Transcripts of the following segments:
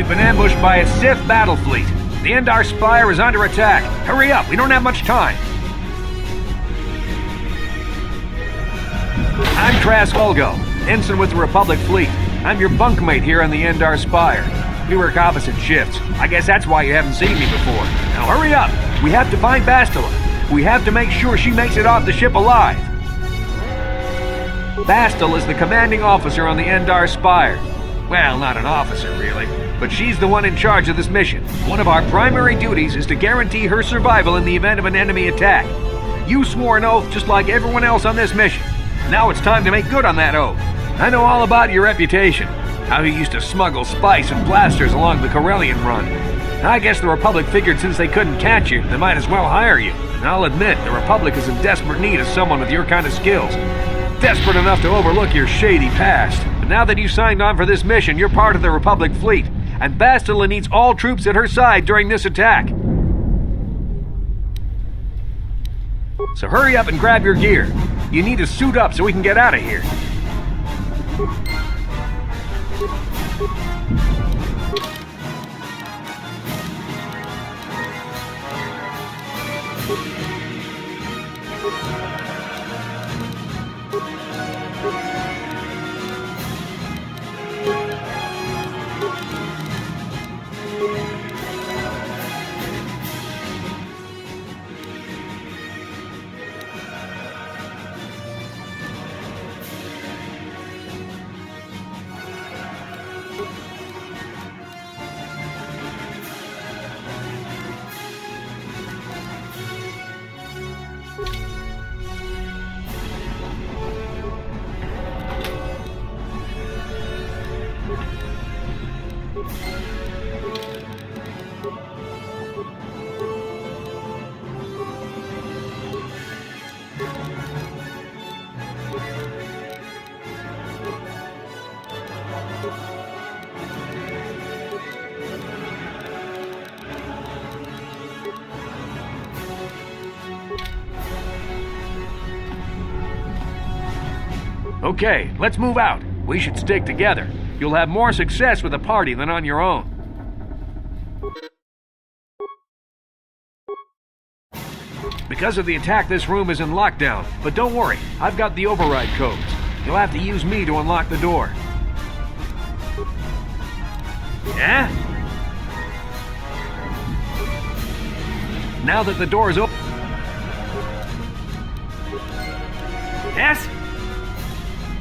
We've been ambushed by a Sith battle fleet. The Endar Spire is under attack. Hurry up, we don't have much time. I'm Trask Ulgo, ensign with the Republic fleet. I'm your bunkmate here on the Endar Spire. We work opposite shifts. I guess that's why you haven't seen me before. Now hurry up! We have to find Bastila. We have to make sure she makes it off the ship alive. Bastel is the commanding officer on the Endar Spire. Well, not an officer, really, but she's the one in charge of this mission. One of our primary duties is to guarantee her survival in the event of an enemy attack. You swore an oath just like everyone else on this mission. Now it's time to make good on that oath. I know all about your reputation, how you used to smuggle spice and blasters along the Corellian run. I guess the Republic figured since they couldn't catch you, they might as well hire you. And I'll admit, the Republic is in desperate need of someone with your kind of skills. Desperate enough to overlook your shady past. But now that you signed on for this mission, you're part of the Republic fleet, and Bastila needs all troops at her side during this attack. So hurry up and grab your gear. You need to suit up so we can get out of here. Okay, let's move out. We should stick together. You'll have more success with a party than on your own. Because of the attack, this room is in lockdown. But don't worry, I've got the override codes. You'll have to use me to unlock the door. Yeah? Now that the door is open... Yes?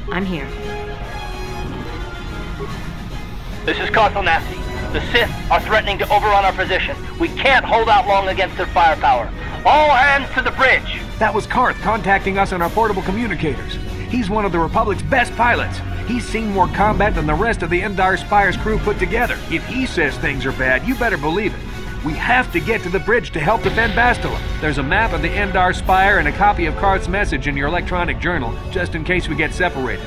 I'm here. This is Kotor. The Sith are threatening to overrun our position. We can't hold out long against their firepower. All hands to the bridge! That was Karth contacting us on our portable communicators. He's one of the Republic's best pilots. He's seen more combat than the rest of the Endar Spire's crew put together. If he says things are bad, you better believe it. We have to get to the bridge to help defend Bastila. There's a map of the Endar Spire and a copy of Karth's message in your electronic journal, just in case we get separated.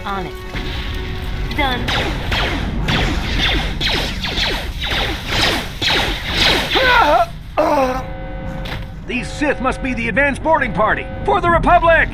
On it. Done. These Sith must be the advance boarding party for the Republic!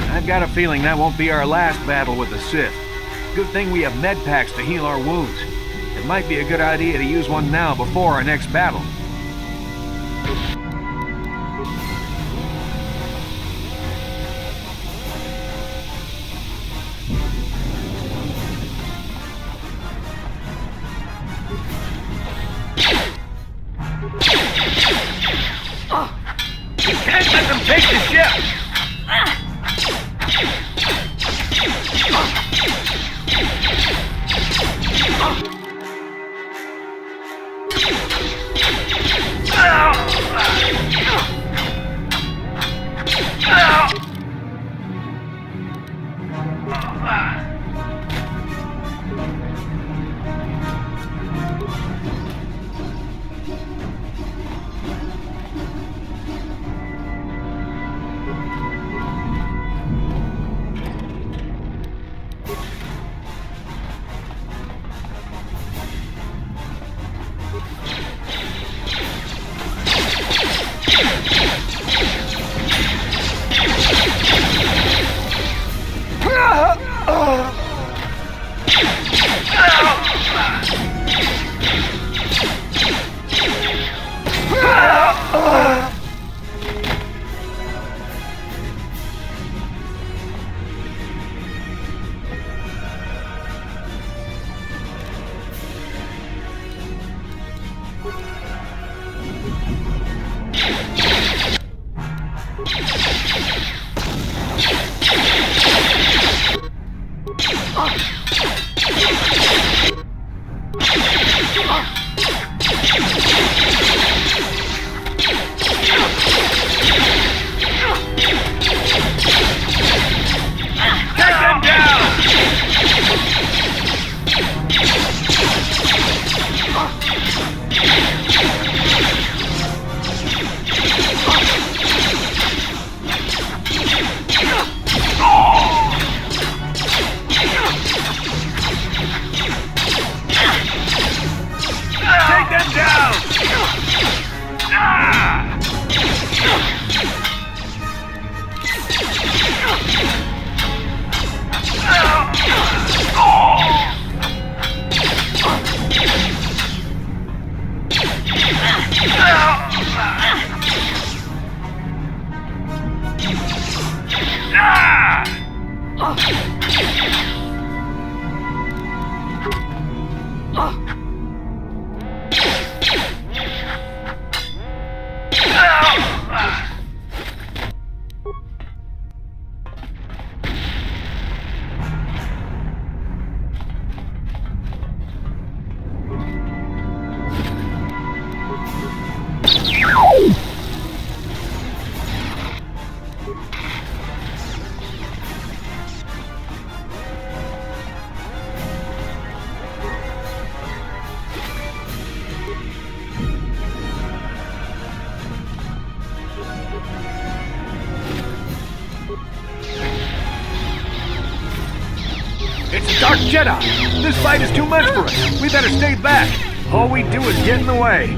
I've got a feeling that won't be our last battle with the Sith. Good thing we have med packs to heal our wounds. It might be a good idea to use one now before our next battle. You can't let them take the ship! Dark Jedi! This fight is too much for us! We better stay back! All we do is get in the way!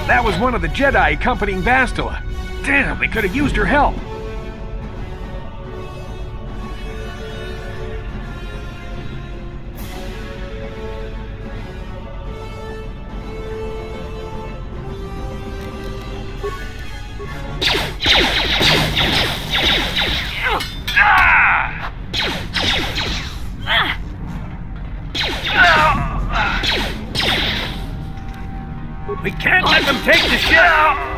That was one of the Jedi accompanying Bastila. Damn, they could have used her help. We can't let them take the ship!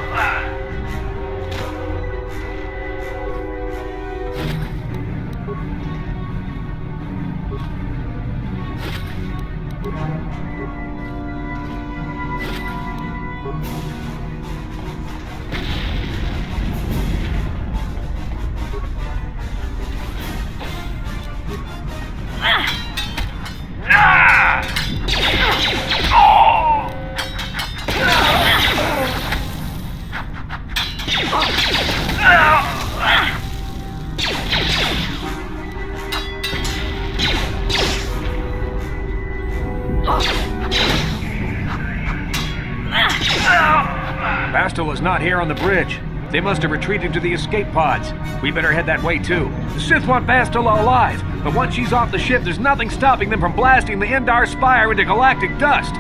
Bastila's not here on the bridge. They must have retreated to the escape pods. We better head that way too. The Sith want Bastila alive, but once she's off the ship, there's nothing stopping them from blasting the Endar Spire into galactic dust.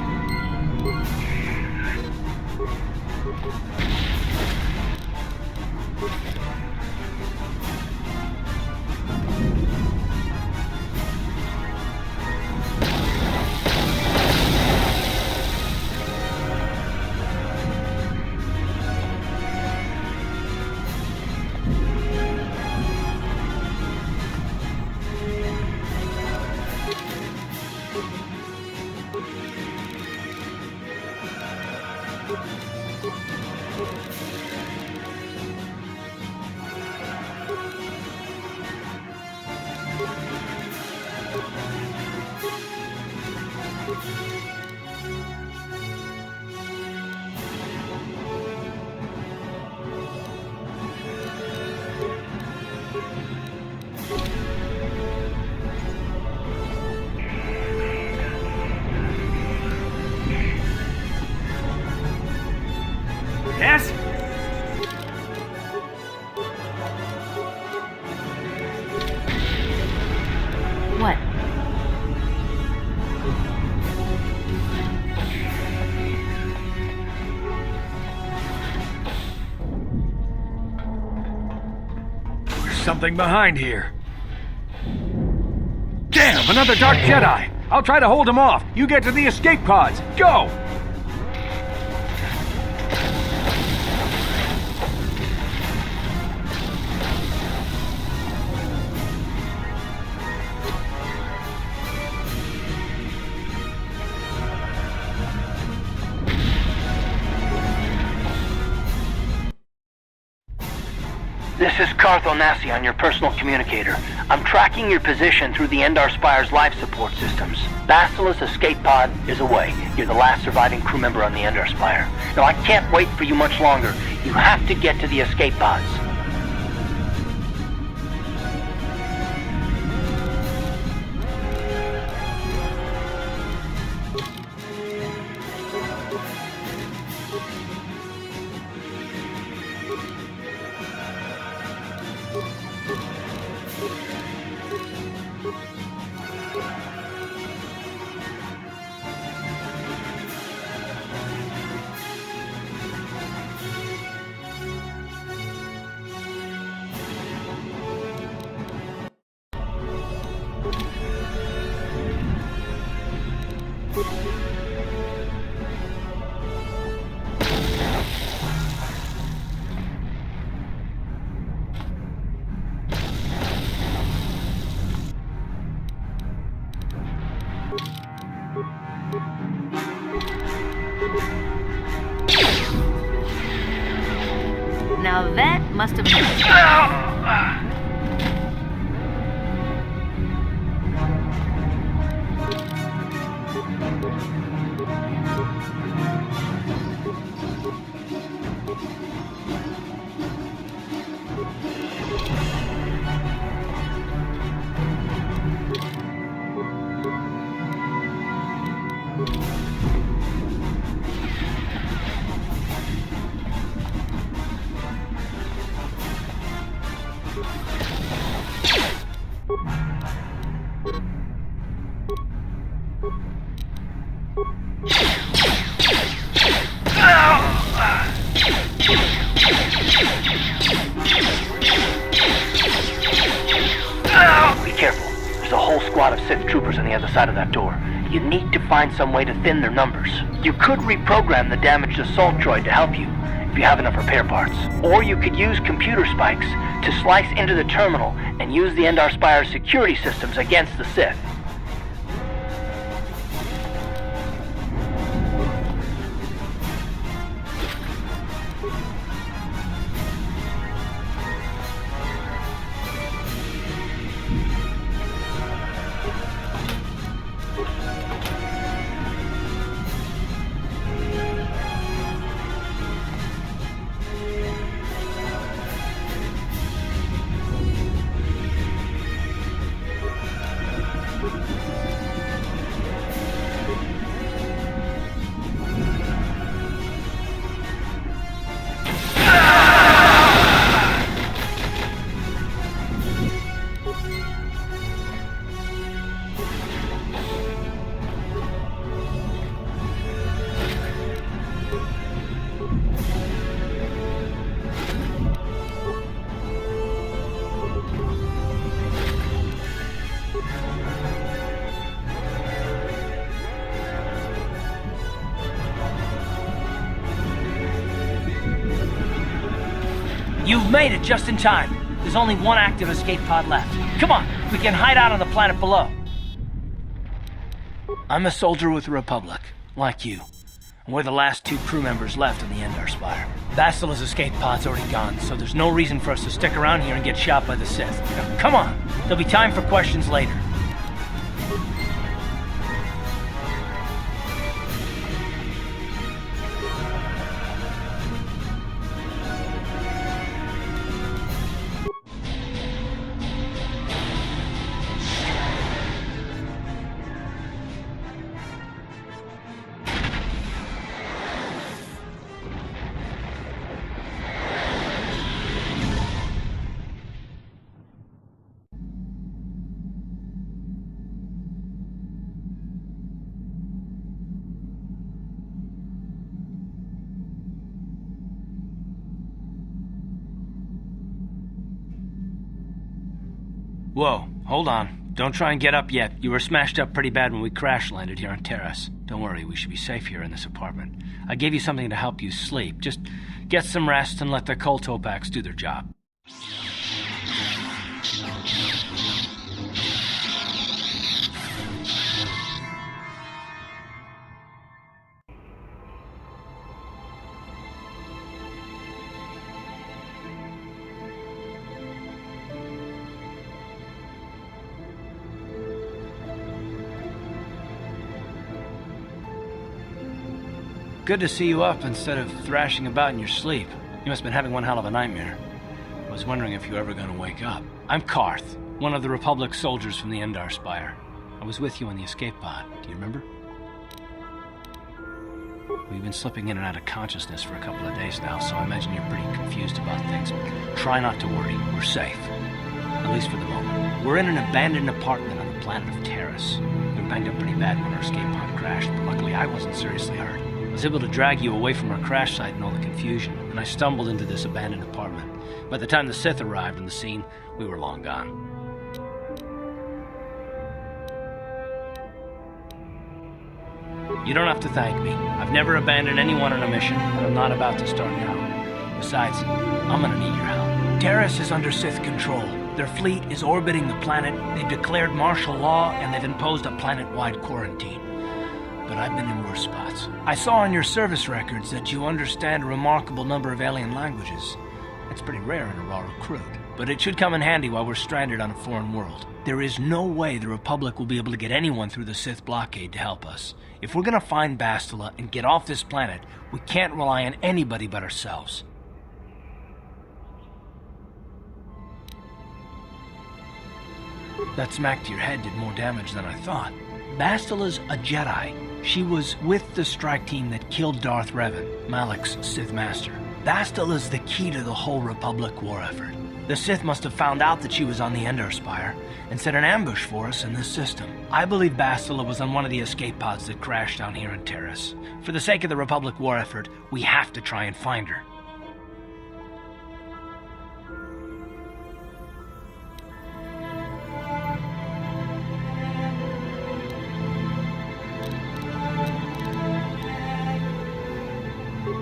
Yes? What? There's something behind here. Damn, another Dark Jedi! I'll try to hold him off. You get to the escape pods. Go! This is Kotor on your personal communicator. I'm tracking your position through the Endar Spire's life support systems. Bastila's escape pod is away. You're the last surviving crew member on the Endar Spire. Now, I can't wait for you much longer. You have to get to the escape pods. Now that must have been... Be careful. There's a whole squad of Sith troopers on the other side of that door. You need to find some way to thin their numbers. You could reprogram the damaged assault droid to help you, if you have enough repair parts. Or you could use computer spikes to slice into the terminal and use the Endar Spire's security systems against the Sith. You've made it just in time. There's only one active escape pod left. Come on, we can hide out on the planet below. I'm a soldier with the Republic, like you. And we're the last 2 crew members left on the Endar Spire. Bastila's escape pod's already gone, so there's no reason for us to stick around here and get shot by the Sith. Now, come on, there'll be time for questions later. Whoa, hold on. Don't try and get up yet. You were smashed up pretty bad when we crash landed here on Terrace. Don't worry, we should be safe here in this apartment. I gave you something to help you sleep. Just get some rest and let the Kotor packs do their job. Good to see you up instead of thrashing about in your sleep. You must have been having one hell of a nightmare. I was wondering if you were ever going to wake up. I'm Karth, one of the Republic soldiers from the Endar Spire. I was with you on the escape pod. Do you remember? We've been slipping in and out of consciousness for a couple of days now, so I imagine you're pretty confused about things. But try not to worry. We're safe. At least for the moment. We're in an abandoned apartment on the planet of Terrace. We were banged up pretty bad when our escape pod crashed, but luckily I wasn't seriously hurt. I was able to drag you away from our crash site and all the confusion, and I stumbled into this abandoned apartment. By the time the Sith arrived on the scene, we were long gone. You don't have to thank me. I've never abandoned anyone on a mission, and I'm not about to start now. Besides, I'm gonna need your help. Terrace is under Sith control. Their fleet is orbiting the planet, they've declared martial law, and they've imposed a planet-wide quarantine. But I've been in worse spots. I saw on your service records that you understand a remarkable number of alien languages. It's pretty rare in a raw recruit, but it should come in handy while we're stranded on a foreign world. There is no way the Republic will be able to get anyone through the Sith blockade to help us. If we're gonna find Bastila and get off this planet, we can't rely on anybody but ourselves. That smack to your head did more damage than I thought. Bastila's a Jedi. She was with the strike team that killed Darth Revan, Malak's Sith Master. Bastila's the key to the whole Republic war effort. The Sith must have found out that she was on the Endar Spire and set an ambush for us in this system. I believe Bastila was on one of the escape pods that crashed down here in Terrace. For the sake of the Republic war effort, we have to try and find her.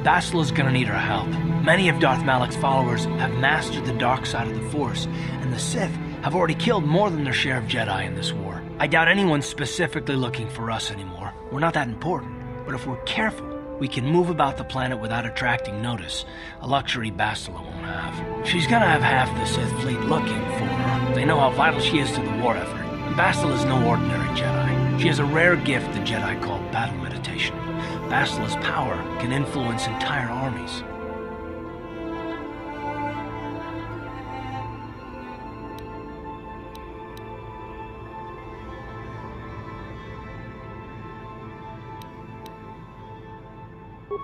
Bastila's gonna need our help. Many of Darth Malak's followers have mastered the dark side of the Force, and the Sith have already killed more than their share of Jedi in this war. I doubt anyone's specifically looking for us anymore. We're not that important. But if we're careful, we can move about the planet without attracting notice, a luxury Bastila won't have. She's gonna have half the Sith fleet looking for her. They know how vital she is to the war effort. And Bastila's no ordinary Jedi. She has a rare gift the Jedi call battle meditation. Bastila's power can influence entire armies.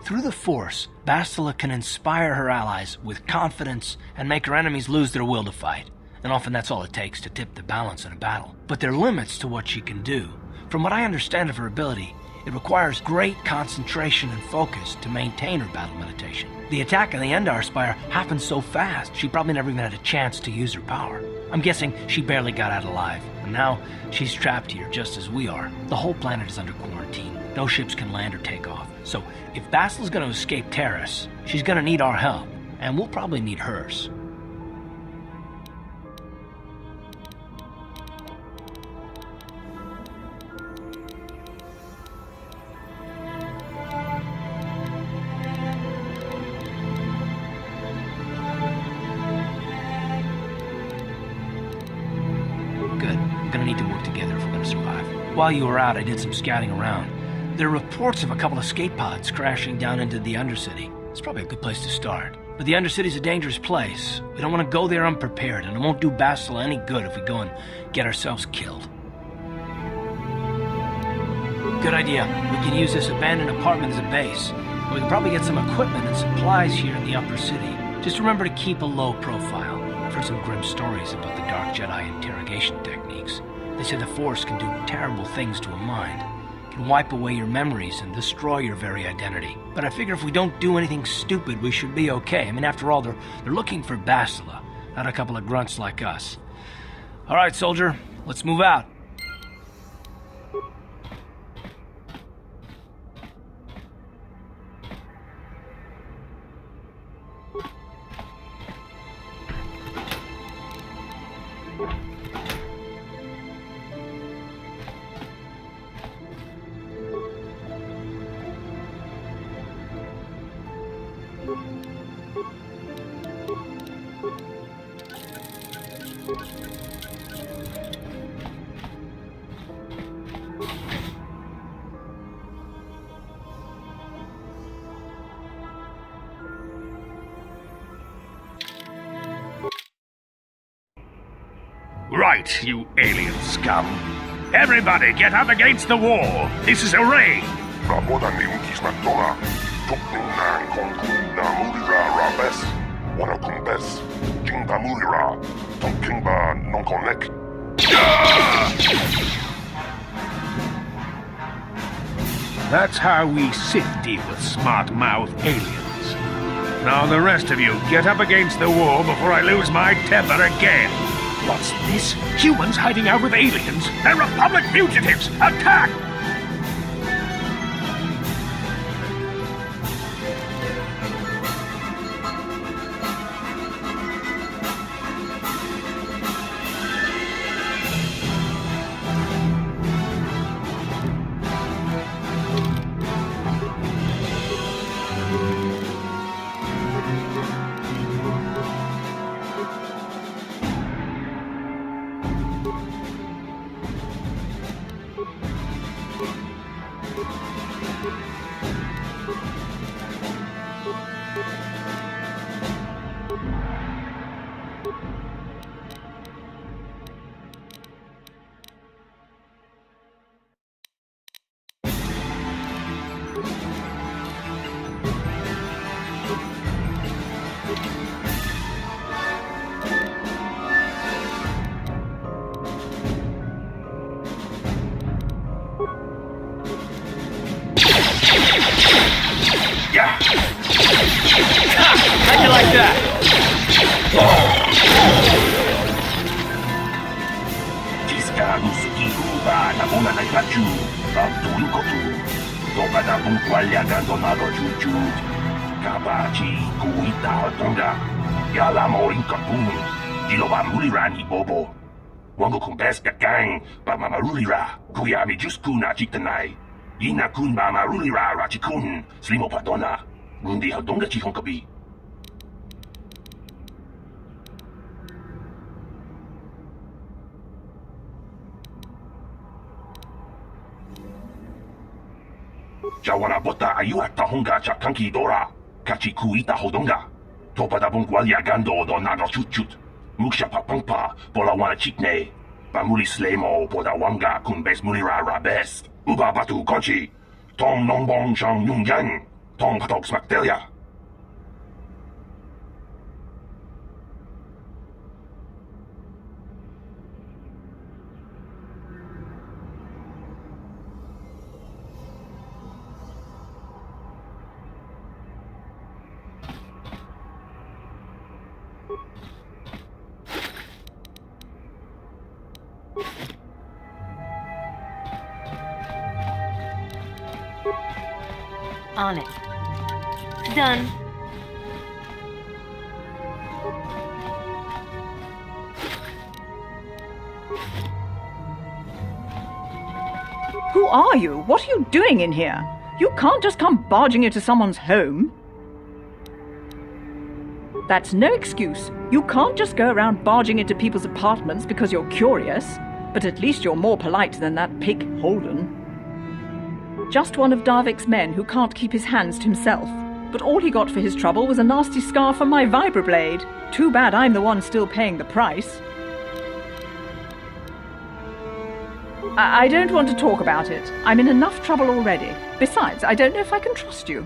Through the Force, Bastila can inspire her allies with confidence and make her enemies lose their will to fight. And often that's all it takes to tip the balance in a battle. But there are limits to what she can do. From what I understand of her ability, it requires great concentration and focus to maintain her battle meditation. The attack on the Endar Spire happened so fast, she probably never even had a chance to use her power. I'm guessing she barely got out alive, and now she's trapped here just as we are. The whole planet is under quarantine. No ships can land or take off. So if Bastila's gonna escape Terrace, she's gonna need our help, and we'll probably need hers. While you were out, I did some scouting around. There are reports of a couple escape pods crashing down into the Undercity. It's probably a good place to start. But the Undercity's a dangerous place. We don't want to go there unprepared, and it won't do Bastila any good if we go and get ourselves killed. Good idea. We can use this abandoned apartment as a base. We can probably get some equipment and supplies here in the upper city. Just remember to keep a low profile. I've heard some grim stories about the Dark Jedi interrogation techniques. They say the Force can do terrible things to a mind. It can wipe away your memories and destroy your very identity. But I figure if we don't do anything stupid, we should be okay. I mean, after all, they're looking for Bastila, not a couple of grunts like us. All right, soldier, let's move out. Right, you alien scum. Everybody get up against the wall. This is a raid. That's how we Sith deal with smart-mouthed aliens. Now the rest of you, get up against the wall before I lose my temper again. What's this? Humans hiding out with aliens? They're Republic fugitives! Attack! How'd you like that? Discaruski Uba na una na kachu, Abdul Kotor. Topa na puntualya gandonado chuchut. Kabachi kuita tonga. Yala morin kapun. Diloba mulirani bobo. Wango kumbes kakang, ba mamarulira. Kuyami juskuna chitanai. Ina kun ba marulira rachikun. Slimo padona. Gundi hadonga chihonkabi. Jawana bota ayuat tahonga chakanki dora. Kachi kuita hodonga. Topa da bungwalia gando do nado chutchut. Muksha papangpa pola wana chikne. Pamuli slemo poda wanga kun bes mulira rabes. Uba batu konchi. Tong nongbong shang yung yang. Tong patok smaktelia. On it. Done. Who are you? What are you doing in here? You can't just come barging into someone's home. That's no excuse. You can't just go around barging into people's apartments because you're curious. But at least you're more polite than that pig Holden. Just one of Darvik's men who can't keep his hands to himself. But all he got for his trouble was a nasty scar from my vibroblade. Too bad I'm the one still paying the price. I don't want to talk about it. I'm in enough trouble already. Besides, I don't know if I can trust you.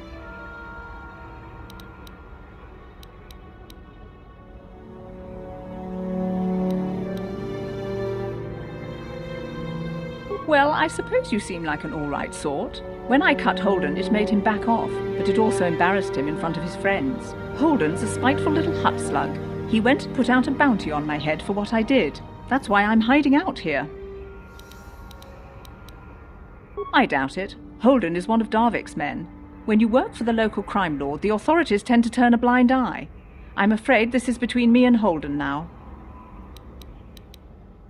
Well, I suppose you seem like an all-right sort. When I cut Holden, it made him back off, but it also embarrassed him in front of his friends. Holden's a spiteful little hut slug. He went and put out a bounty on my head for what I did. That's why I'm hiding out here. I doubt it. Holden is one of Darvik's men. When you work for the local crime lord, the authorities tend to turn a blind eye. I'm afraid this is between me and Holden now.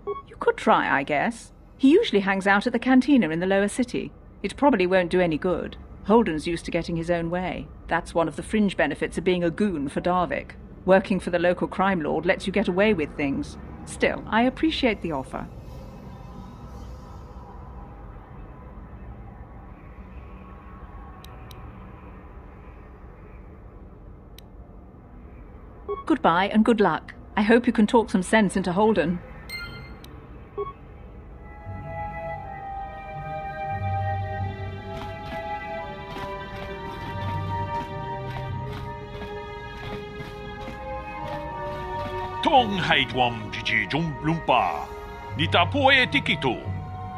You could try, I guess. He usually hangs out at the cantina in the lower city. It probably won't do any good. Holden's used to getting his own way. That's one of the fringe benefits of being a goon for Darvik. Working for the local crime lord lets you get away with things. Still, I appreciate the offer. Goodbye and good luck. I hope you can talk some sense into Holden. Tong haidwam jiji lumpa. Nita poe tikito.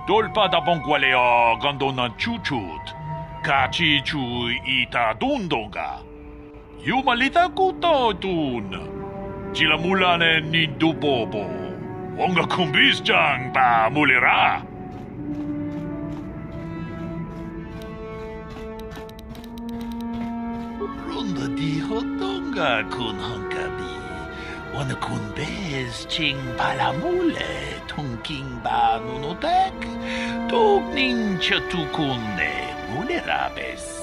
Dolpa da bongwalea gandona chuchut. Kachi chu ita dundonga. Yumalita kuto dun. Chilamulane ni dubobo. Onga kumbis jang ba mulira. Runda di hotonga kun hankabi. Wana kun bez ching palamule tungking ba nunotek. Tuk nincha tukunne mulerabes.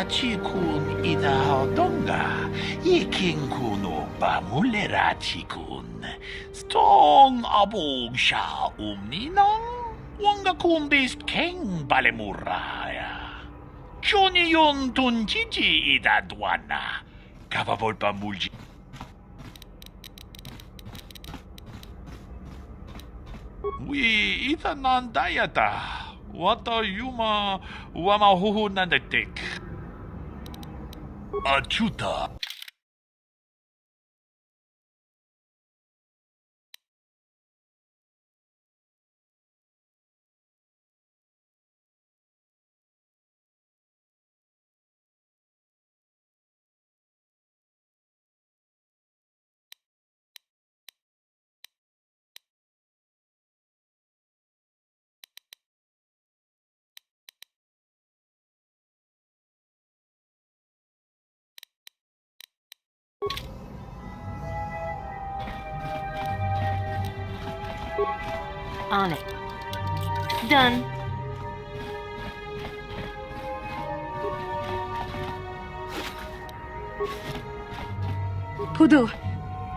Chikun ida donga, iking kuno ba mulera chikun. Stong abog sha ninang, wanga kun bist keng balemuraya. Johnny yon tun chichi ida dwana, kavavol pa mulji. Wi ita nandayata, wata yuma wama huhu nandatik. Achuta. On it. Done. Pudu,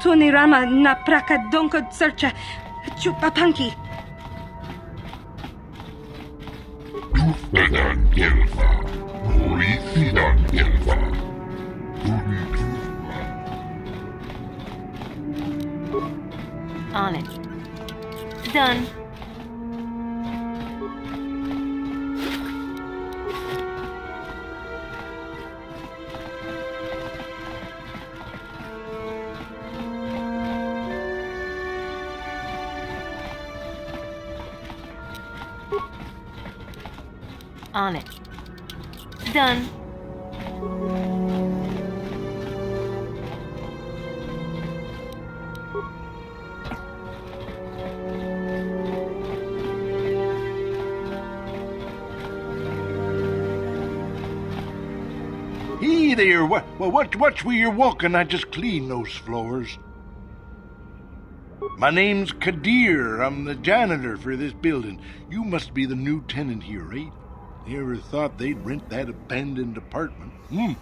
tunirama na praka donko searcha chupapanki. Tuffedan Gelva, Horisidan Gelva, On it. Done. On it. Done. Hey there, watch where you're walking. I just cleaned those floors. My name's Kadir. I'm the janitor for this building. You must be the new tenant here, right? You ever thought they'd rent that abandoned apartment? You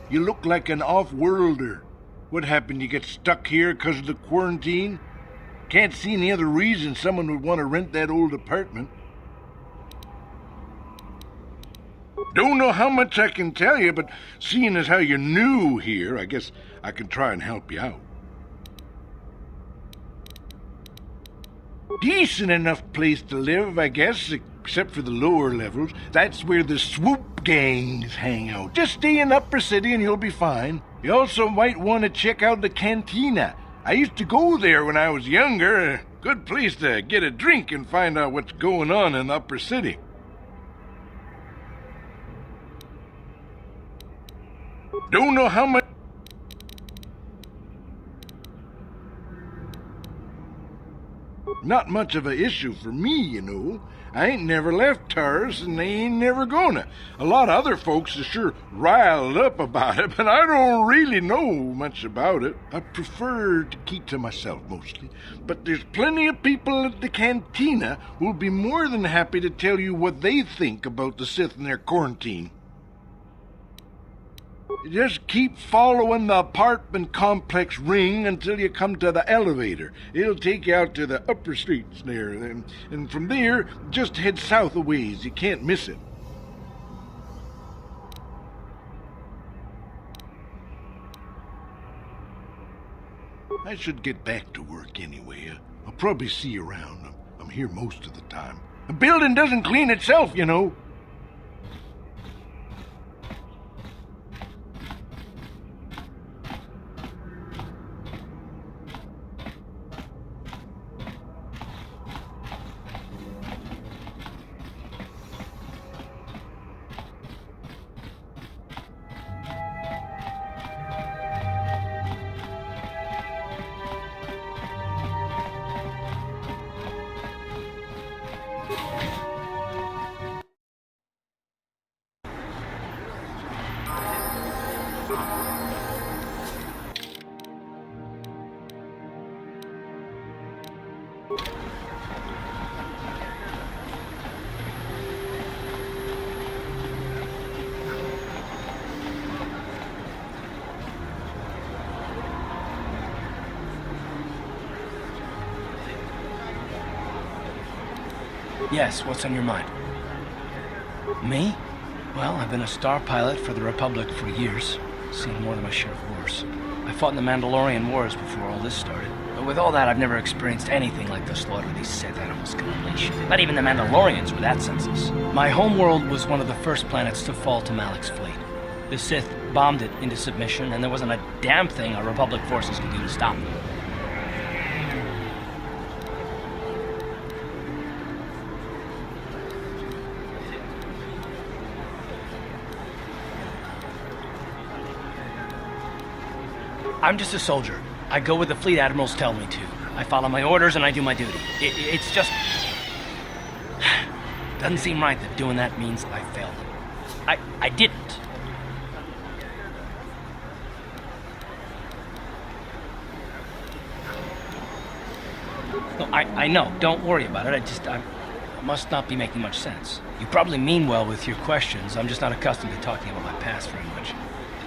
look like an off-worlder. What happened? You get stuck here because of the quarantine? Can't see any other reason someone would want to rent that old apartment. Don't know how much I can tell you, but seeing as how you're new here, I guess I can try and help you out. Decent enough place to live, I guess, except for the lower levels. That's where the swoop gangs hang out. Just stay in Upper City and you'll be fine. You also might want to check out the cantina. I used to go there when I was younger. A good place to get a drink and find out what's going on in Upper City. Don't know how much... Not much of an issue for me, you know. I ain't never left Taurus, and they ain't never gonna. A lot of other folks are sure riled up about it, but I don't really know much about it. I prefer to keep to myself mostly. But there's plenty of people at the cantina who'll be more than happy to tell you what they think about the Sith and their quarantine. Just keep following the apartment complex ring until you come to the elevator. It'll take you out to the upper streets there. And from there, just head south a ways. You can't miss it. I should get back to work anyway. I'll probably see you around. I'm here most of the time. The building doesn't clean itself, you know. Yes, what's on your mind? Me? Well, I've been a star pilot for the Republic for years. Seen more than my share of wars. I fought in the Mandalorian Wars before all this started. But with all that, I've never experienced anything like the slaughter these Sith animals can unleash. Not even the Mandalorians were that senseless. My homeworld was one of the first planets to fall to Malak's fleet. The Sith bombed it into submission, and there wasn't a damn thing our Republic forces could do to stop them. I'm just a soldier. I go where the fleet admirals tell me to. I follow my orders and I do my duty. It's just... doesn't seem right that doing that means I failed them. I didn't. No, I know. Don't worry about it. I must not be making much sense. You probably mean well with your questions. I'm just not accustomed to talking about my past very much.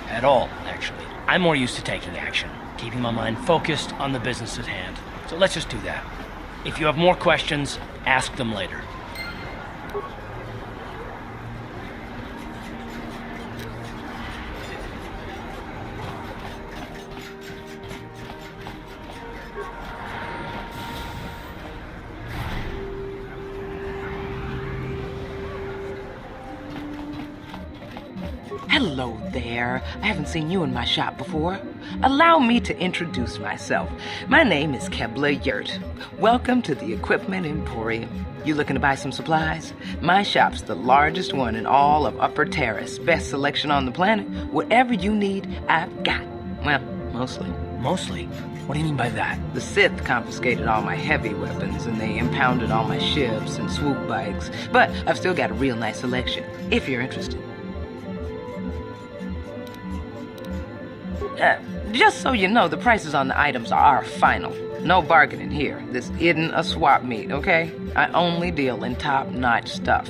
At all, actually. I'm more used to taking action, keeping my mind focused on the business at hand. So let's just do that. If you have more questions, ask them later. Hello there. I haven't seen you in my shop before. Allow me to introduce myself. My name is Kebla Yurt. Welcome to the Equipment Emporium. You looking to buy some supplies? My shop's the largest one in all of Upper Terrace. Best selection on the planet. Whatever you need, I've got. Well, mostly. Mostly? What do you mean by that? The Sith confiscated all my heavy weapons, and they impounded all my ships and swoop bikes. But I've still got a real nice selection, if you're interested. Just so you know, the prices on the items are final. No bargaining here. This isn't a swap meet, okay? I only deal in top-notch stuff.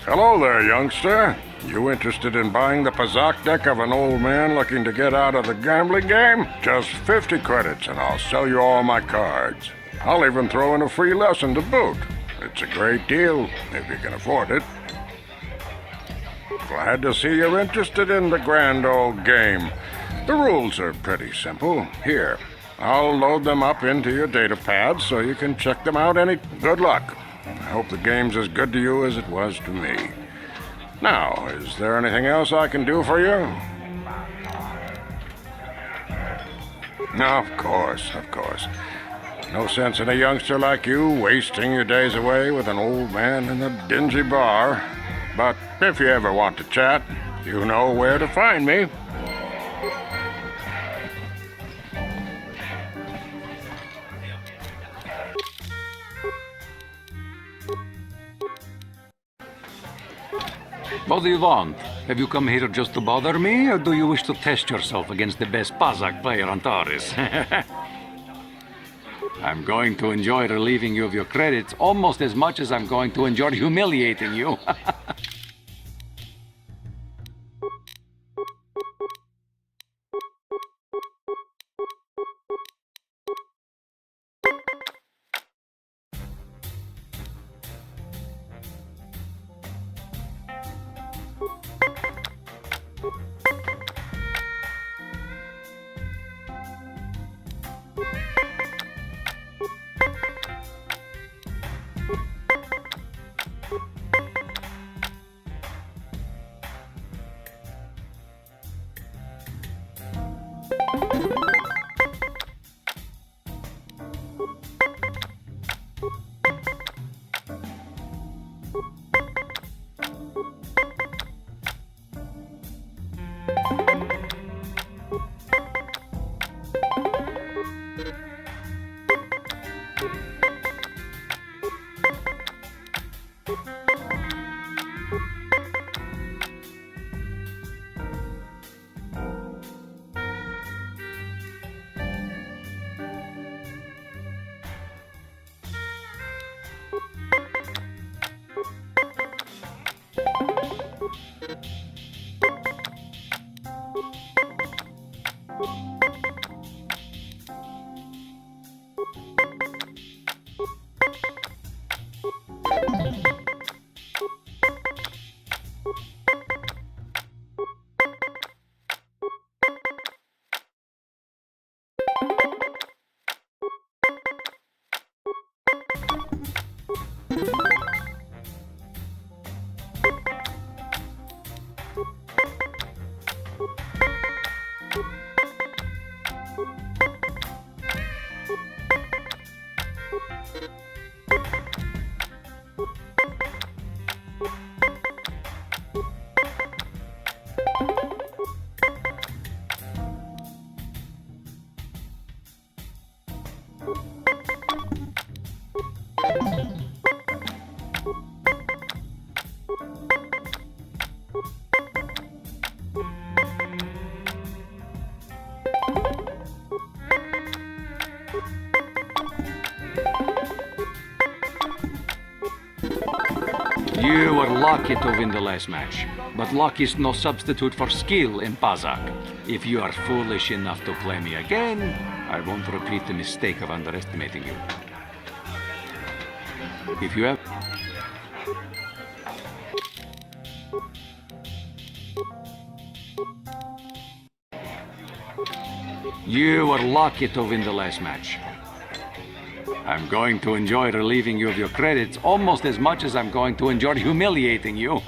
Hello there, youngster. You interested in buying the Pazak deck of an old man looking to get out of the gambling game? Just 50 credits and I'll sell you all my cards. I'll even throw in a free lesson to boot. It's a great deal, if you can afford it. Glad to see you're interested in the grand old game. The rules are pretty simple. Here, I'll load them up into your data pad so you can check them out Good luck. I hope the game's as good to you as it was to me. Now, is there anything else I can do for you? Of course. No sense in a youngster like you wasting your days away with an old man in a dingy bar. But if you ever want to chat, you know where to find me. What do you want? Have you come here just to bother me, or do you wish to test yourself against the best Pazak player on Taurus? I'm going to enjoy relieving you of your credits almost as much as I'm going to enjoy humiliating you. You were lucky to win the last match, but luck is no substitute for skill in Pazak. If you are foolish enough to play me again, I won't repeat the mistake of underestimating you. If you have... You were lucky to win the last match. I'm going to enjoy relieving you of your credits almost as much as I'm going to enjoy humiliating you.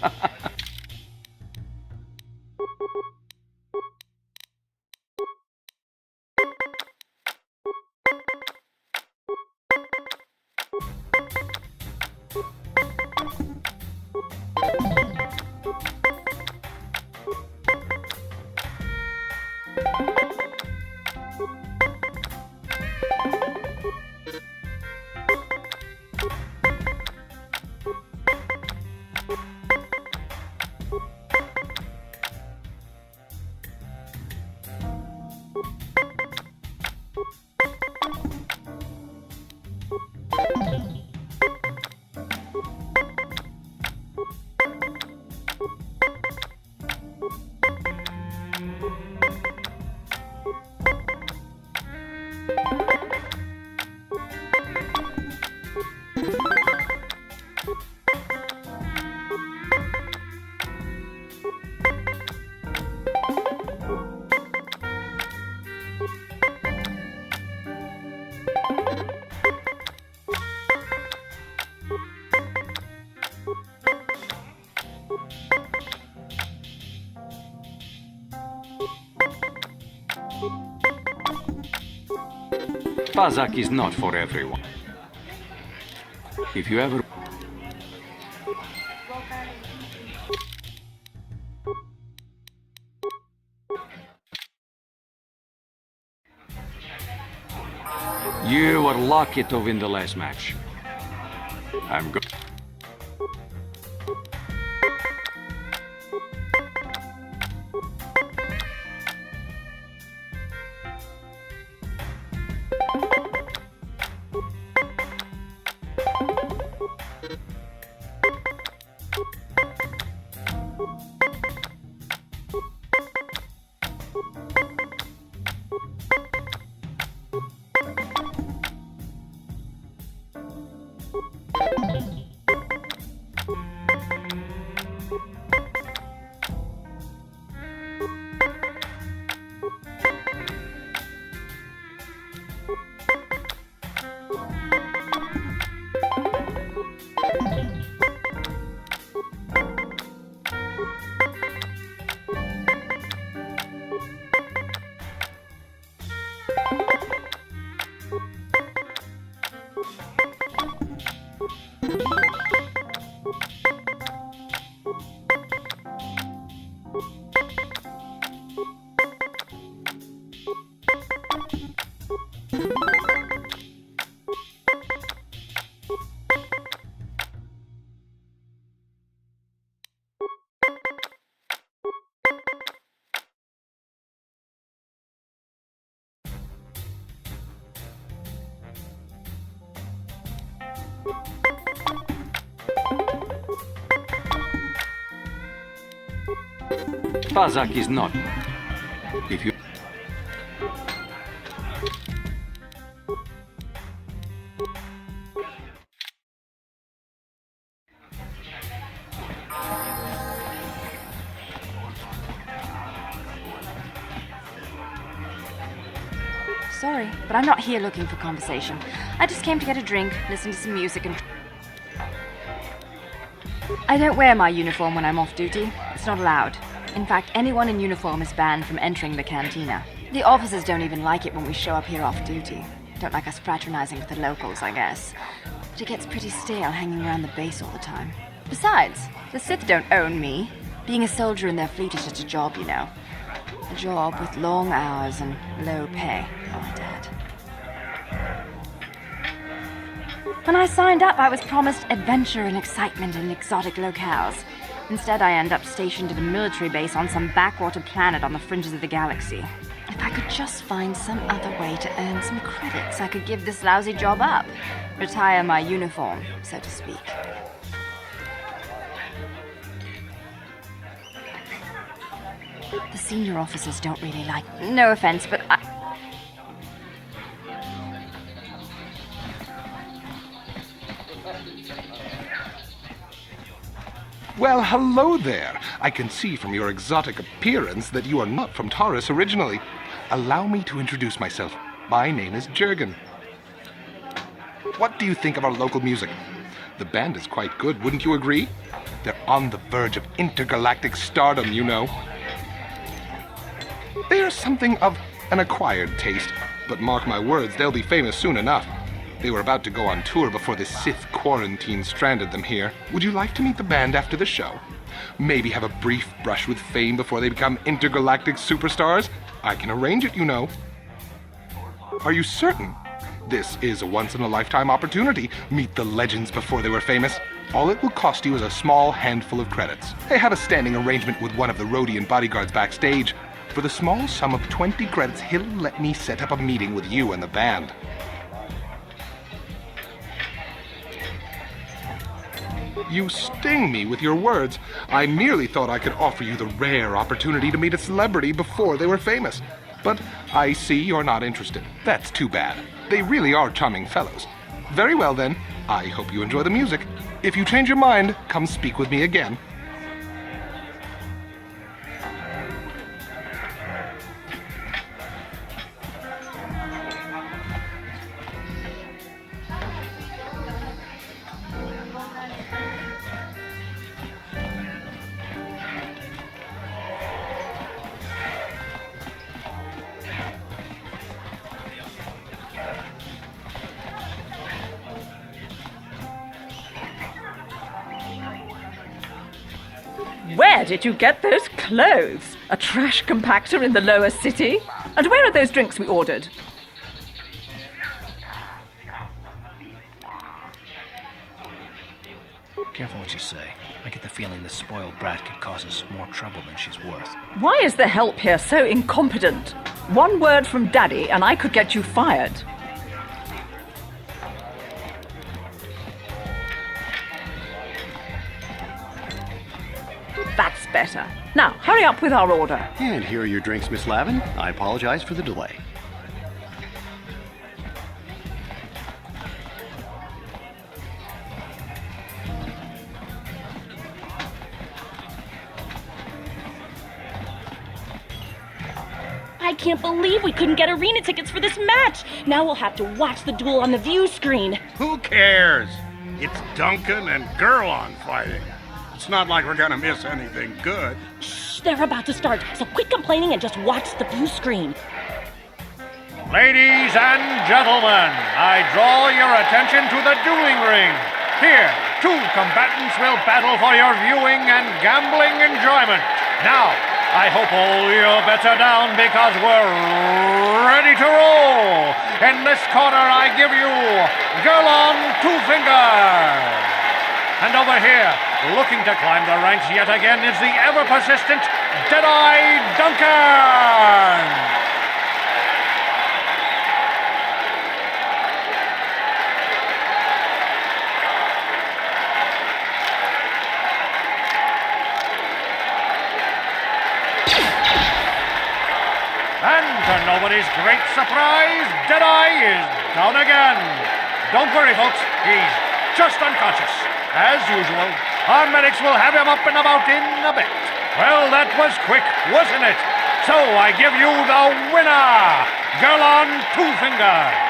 Pazak is not for everyone. If you ever... You were lucky to win the last match. I'm good. Pazak is not. If you... Sorry, but I'm not here looking for conversation. I just came to get a drink, listen to some music and... I don't wear my uniform when I'm off duty. It's not allowed. In fact, anyone in uniform is banned from entering the cantina. The officers don't even like it when we show up here off duty. Don't like us fraternizing with the locals, I guess. But it gets pretty stale hanging around the base all the time. Besides, the Sith don't own me. Being a soldier in their fleet is just a job, you know. A job with long hours and low pay. Oh, my dad. When I signed up, I was promised adventure and excitement in exotic locales. Instead, I end up stationed at a military base on some backwater planet on the fringes of the galaxy. If I could just find some other way to earn some credits, I could give this lousy job up. Retire my uniform, so to speak. The senior officers don't really like... No offense, but Well, hello there. I can see from your exotic appearance that you are not from Taurus originally. Allow me to introduce myself. My name is Jurgen. What do you think of our local music? The band is quite good, wouldn't you agree? They're on the verge of intergalactic stardom, you know. They are something of an acquired taste, but mark my words, they'll be famous soon enough. They were about to go on tour before the Sith quarantine stranded them here. Would you like to meet the band after the show? Maybe have a brief brush with fame before they become intergalactic superstars? I can arrange it, you know. Are you certain? This is a once-in-a-lifetime opportunity. Meet the legends before they were famous. All it will cost you is a small handful of credits. I have a standing arrangement with one of the Rhodian bodyguards backstage. For the small sum of 20 credits, he'll let me set up a meeting with you and the band. You sting me with your words. I merely thought I could offer you the rare opportunity to meet a celebrity before they were famous. But I see you're not interested. That's too bad. They really are charming fellows. Very well then, I hope you enjoy the music. If you change your mind, come speak with me again. Where did you get those clothes? A trash compactor in the lower city? And where are those drinks we ordered? Careful what you say. I get the feeling this spoiled brat could cause us more trouble than she's worth. Why is the help here so incompetent? One word from Daddy and I could get you fired. That's better. Now, hurry up with our order. And here are your drinks, Miss Lavin. I apologize for the delay. I can't believe we couldn't get arena tickets for this match. Now we'll have to watch the duel on the view screen. Who cares? It's Duncan and Gurlon fighting. It's not like we're gonna miss anything good. Shh, they're about to start, so quit complaining and just watch the view screen. Ladies and gentlemen, I draw your attention to the dueling ring. Here, two combatants will battle for your viewing and gambling enjoyment. Now, I hope all your bets are down because we're ready to roll. In this corner, I give you Gurlon Two Fingers. And over here, looking to climb the ranks yet again, is the ever-persistent Deadeye Duncan! And to nobody's great surprise, Deadeye is down again. Don't worry, folks, he's just unconscious. As usual, our medics will have him up and about in a bit. Well, that was quick, wasn't it? So I give you the winner, Gurlon Two Fingers.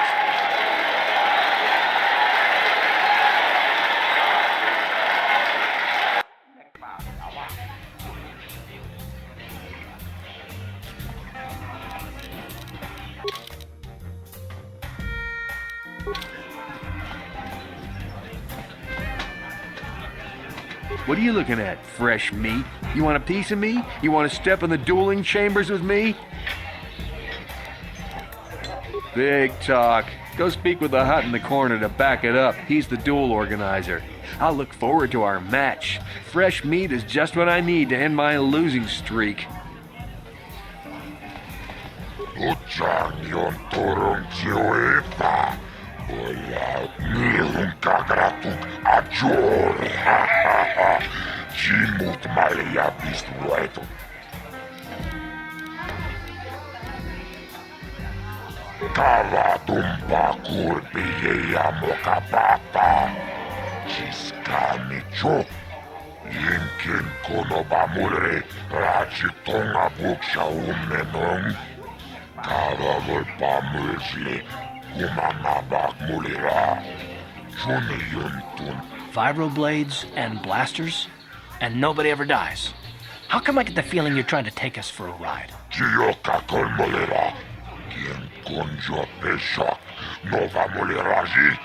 What are you looking at, fresh meat? You want a piece of me? You want to step in the dueling chambers with me? Big talk. Go speak with the hut in the corner to back it up. He's the duel organizer. I'll look forward to our match. Fresh meat is just what I need to end my losing streak. Ucciagnon toronzioeta. Ola nihun kagratuk ajor. Chimut malia pistueto. Kava tumpa kurpiye ya mokapata. Chiskani cho. Yinkin kono bamure. Rachitonga buksha umenong. Kava volpamuzli. Kumanabak mulira. Chuni yuntun. Vibroblades and blasters, and nobody ever dies. How come I get the feeling you're trying to take us for a ride? Chioka kolmolera. Quien conjo peshak. Nova muliraji.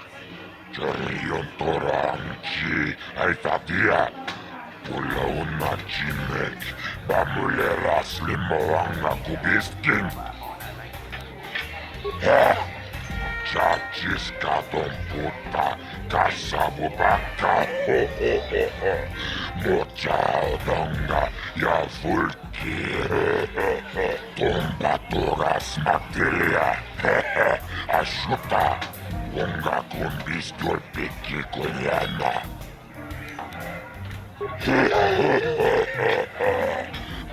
Charion toranchi. Aitatia. Pula una chimek. Bamulera slimoanga kubiskin. Chachis katon puta. Kasabu baka. Mocha donga. Ya fulki. Tomba toras materia. Ashuta. Wonga kumbis dolpiki koyana.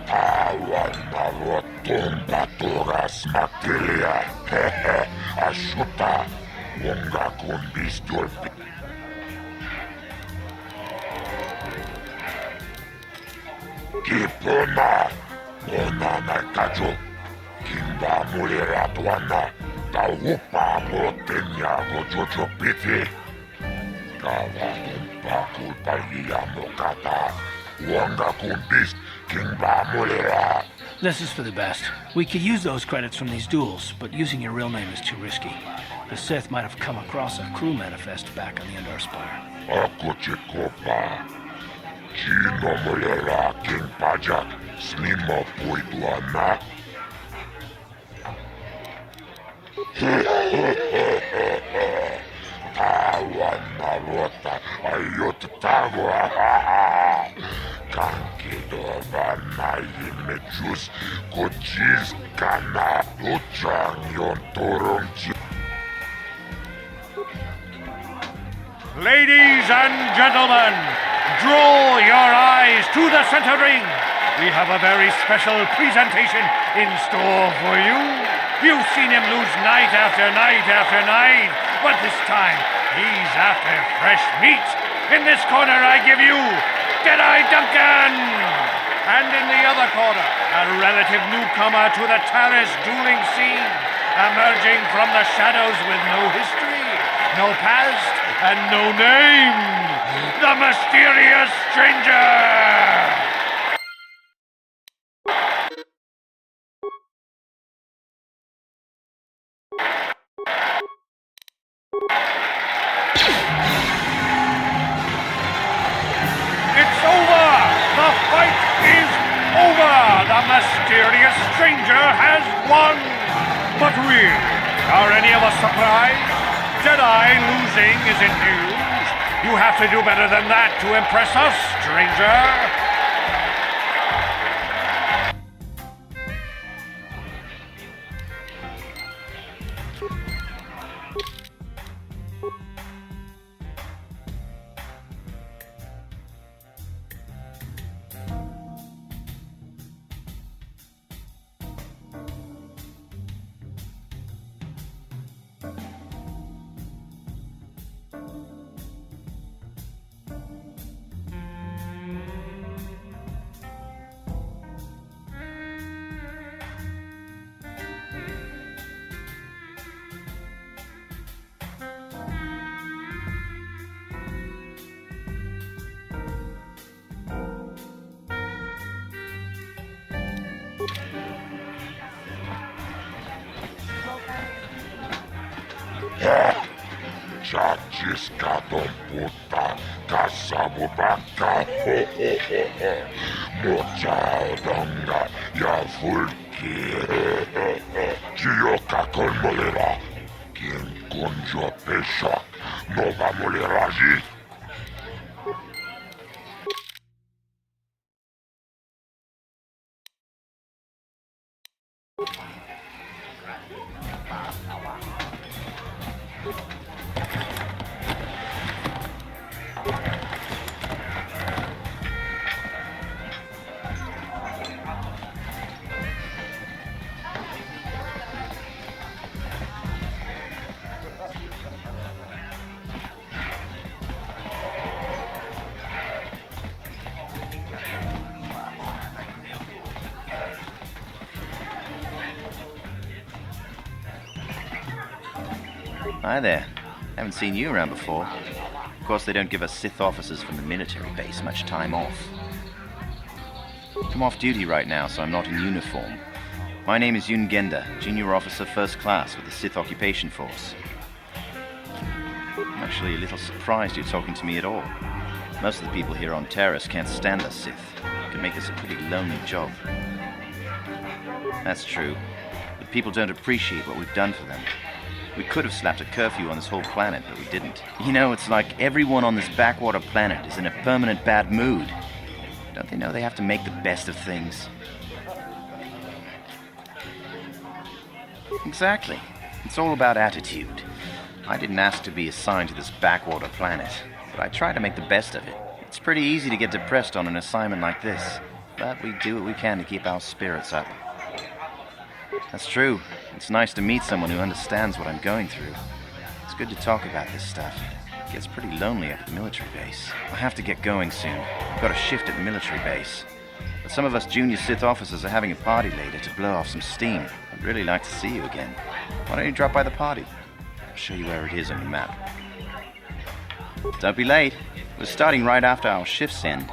Awana rotomba toras materia. Ashuta. Wonga kumbis dolpiki. Kipona. Ona na kajo. Kimba mulera tuana. Taupa motenya gojojo piti. Kawa tumpa kulpa mokata. Wanga kumbis. Kimba mulera. This is for the best. We could use those credits from these duels, but using your real name is too risky. The Sith might have come across a crew manifest back on the Endar Spire. Ako chikopa. Chino mulera king pajak. Slima puituana. Awana rota. Ayot tago. Kankido vana yimejus. Kochis kana. Uchang yon torongchi. Ladies and gentlemen, draw your eyes to the center ring. We have a very special presentation in store for you. You've seen him lose night after night after night, but this time he's after fresh meat. In this corner I give you Deadeye Duncan! And in the other corner, a relative newcomer to the Terrace dueling scene, emerging from the shadows with no history, no past, and no name, the mysterious stranger! It's over! The fight is over! The mysterious stranger has won! But really, are any of us surprised? Jedi losing isn't news. You have to do better than that to impress us, stranger. Chachiskadon puta, kasabubaka, mochaodonga, yavulki, chioka con molera, quien conjo peshak, no va moleraji. Hi there. Haven't seen you around before. Of course, they don't give us Sith officers from the military base much time off. I'm off duty right now, so I'm not in uniform. My name is Yun Genda, Junior Officer First Class with the Sith Occupation Force. I'm actually a little surprised you're talking to me at all. Most of the people here on Terrace can't stand us Sith. It can make us a pretty lonely job. That's true, but people don't appreciate what we've done for them. We could have slapped a curfew on this whole planet, but we didn't. You know, it's like everyone on this backwater planet is in a permanent bad mood. Don't they know they have to make the best of things? Exactly. It's all about attitude. I didn't ask to be assigned to this backwater planet, but I try to make the best of it. It's pretty easy to get depressed on an assignment like this, but we do what we can to keep our spirits up. That's true. It's nice to meet someone who understands what I'm going through. It's good to talk about this stuff. It gets pretty lonely up at the military base. I have to get going soon. I've got a shift at the military base. But some of us junior Sith officers are having a party later to blow off some steam. I'd really like to see you again. Why don't you drop by the party? I'll show you where it is on your map. Don't be late. We're starting right after our shifts end.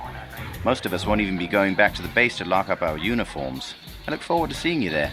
Most of us won't even be going back to the base to lock up our uniforms. I look forward to seeing you there.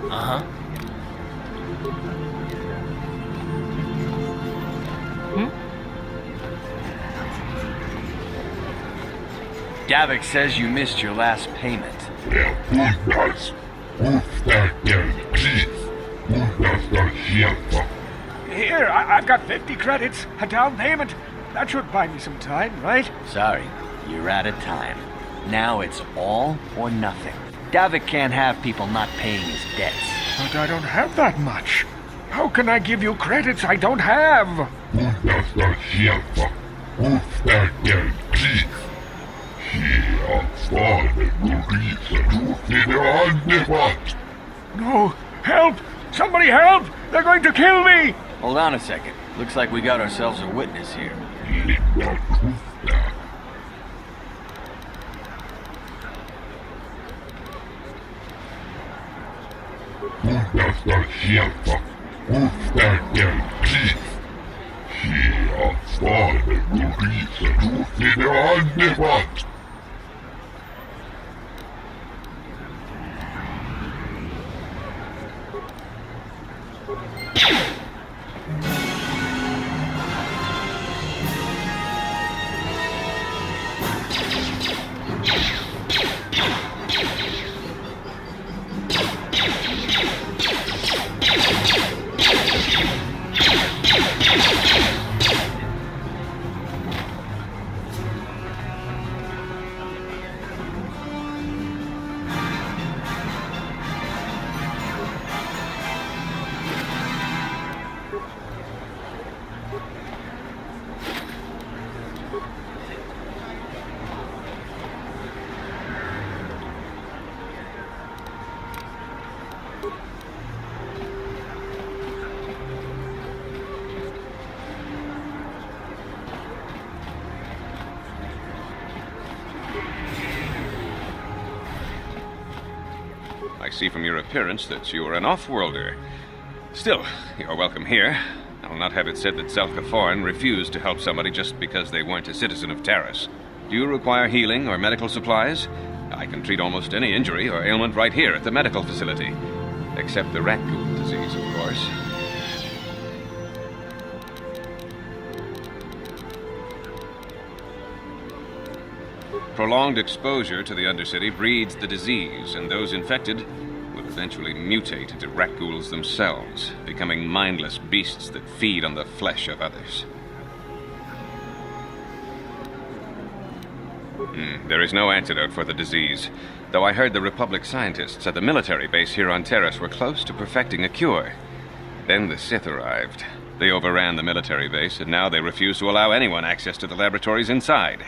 Uh-huh. Davik says you missed your last payment. Here, I've got 50 credits, a down payment. That should buy me some time, right? Sorry, you're out of time. Now it's all or nothing. Davik can't have people not paying his debts. But I don't have that much. How can I give you credits I don't have? No! Help! Somebody help! They're going to kill me! Hold on a second. Looks like we got ourselves a witness here. I see from your appearance that you are an off-worlder. Still, you're welcome here. I'll not have it said that Zelka Foreign refused to help somebody just because they weren't a citizen of Terrace. Do you require healing or medical supplies? I can treat almost any injury or ailment right here at the medical facility. Except the rat ghoul disease, of course. Prolonged exposure to the Undercity breeds the disease, and those infected will eventually mutate into rat ghouls themselves, becoming mindless beasts that feed on the flesh of others. There is no antidote for the disease, though I heard the Republic scientists at the military base here on Terrace were close to perfecting a cure. Then the Sith arrived. They overran the military base, and now they refuse to allow anyone access to the laboratories inside.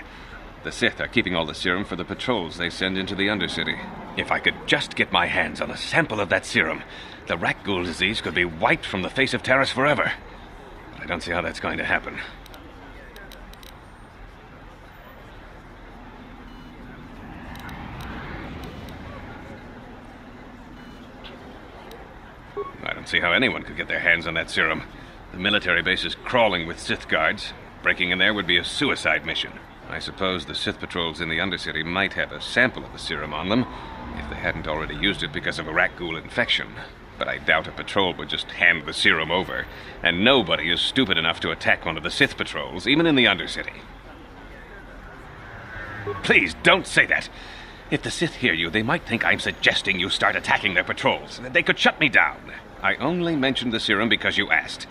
The Sith are keeping all the serum for the patrols they send into the Undercity. If I could just get my hands on a sample of that serum, the rat ghoul disease could be wiped from the face of Terrace forever. But I don't see how that's going to happen. I don't see how anyone could get their hands on that serum. The military base is crawling with Sith guards. Breaking in there would be a suicide mission. I suppose the Sith patrols in the Undercity might have a sample of the serum on them, if they hadn't already used it because of a rat ghoul infection. But I doubt a patrol would just hand the serum over, and nobody is stupid enough to attack one of the Sith patrols, even in the Undercity. Please, don't say that! If the Sith hear you, they might think I'm suggesting you start attacking their patrols. They could shut me down. I only mentioned the serum because you asked.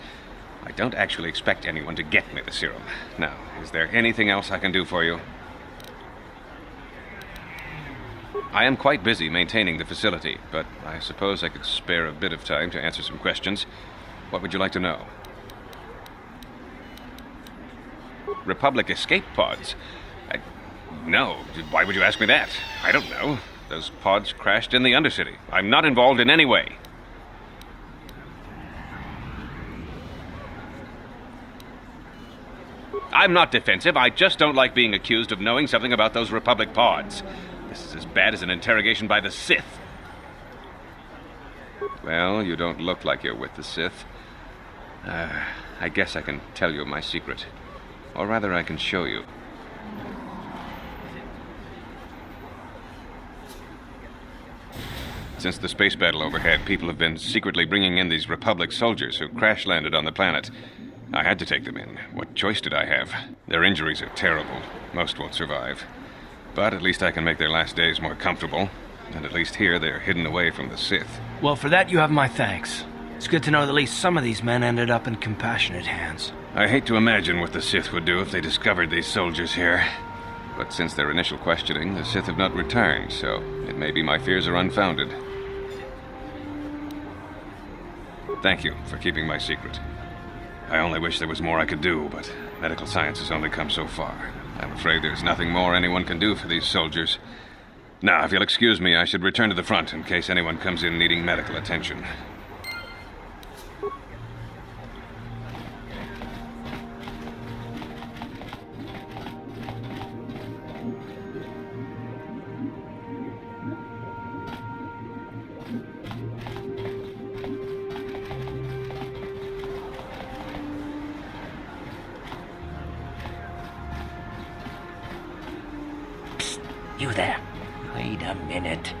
I don't actually expect anyone to get me the serum. Now, is there anything else I can do for you? I am quite busy maintaining the facility, but I suppose I could spare a bit of time to answer some questions. What would you like to know? Republic escape pods? No. Why would you ask me that? I don't know. Those pods crashed in the Undercity. I'm not involved in any way. I'm not defensive. I just don't like being accused of knowing something about those Republic pods. This is as bad as an interrogation by the Sith. Well, you don't look like you're with the Sith. I guess I can tell you my secret. Or rather, I can show you. Since the space battle overhead, people have been secretly bringing in these Republic soldiers who crash-landed on the planet. I had to take them in. What choice did I have? Their injuries are terrible. Most won't survive. But at least I can make their last days more comfortable. And at least here they're hidden away from the Sith. Well, for that you have my thanks. It's good to know that at least some of these men ended up in compassionate hands. I hate to imagine what the Sith would do if they discovered these soldiers here. But since their initial questioning, the Sith have not returned, so it may be my fears are unfounded. Thank you for keeping my secret. I only wish there was more I could do, but medical science has only come so far. I'm afraid there's nothing more anyone can do for these soldiers. Now, if you'll excuse me, I should return to the front in case anyone comes in needing medical attention. You there. Wait a minute.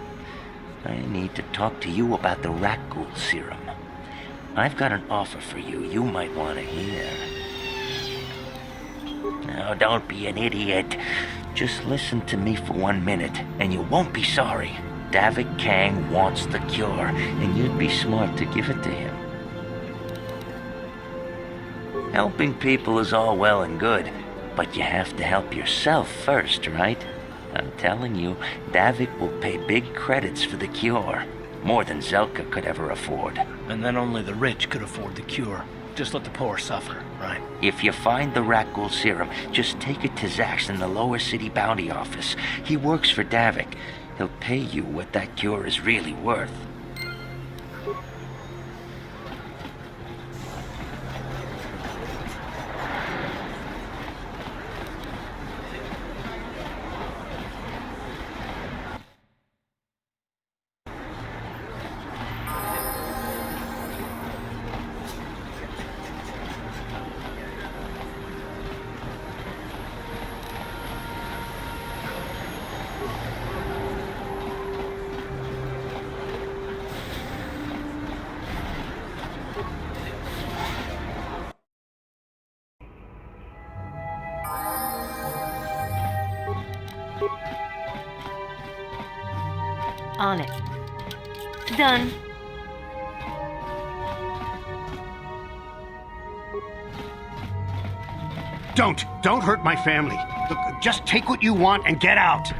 I need to talk to you about the rat ghoul serum. I've got an offer for you might want to hear. Now, don't be an idiot. Just listen to me for 1 minute, and you won't be sorry. Davik Kang wants the cure, and you'd be smart to give it to him. Helping people is all well and good, but you have to help yourself first, right? I'm telling you, Davik will pay big credits for the cure. More than Zelka could ever afford. And then only the rich could afford the cure. Just let the poor suffer, right? If you find the rat ghoul serum, just take it to Zax in the lower city bounty office. He works for Davik. He'll pay you what that cure is really worth. On it. Done. Don't hurt my family. Look, just take what you want and get out.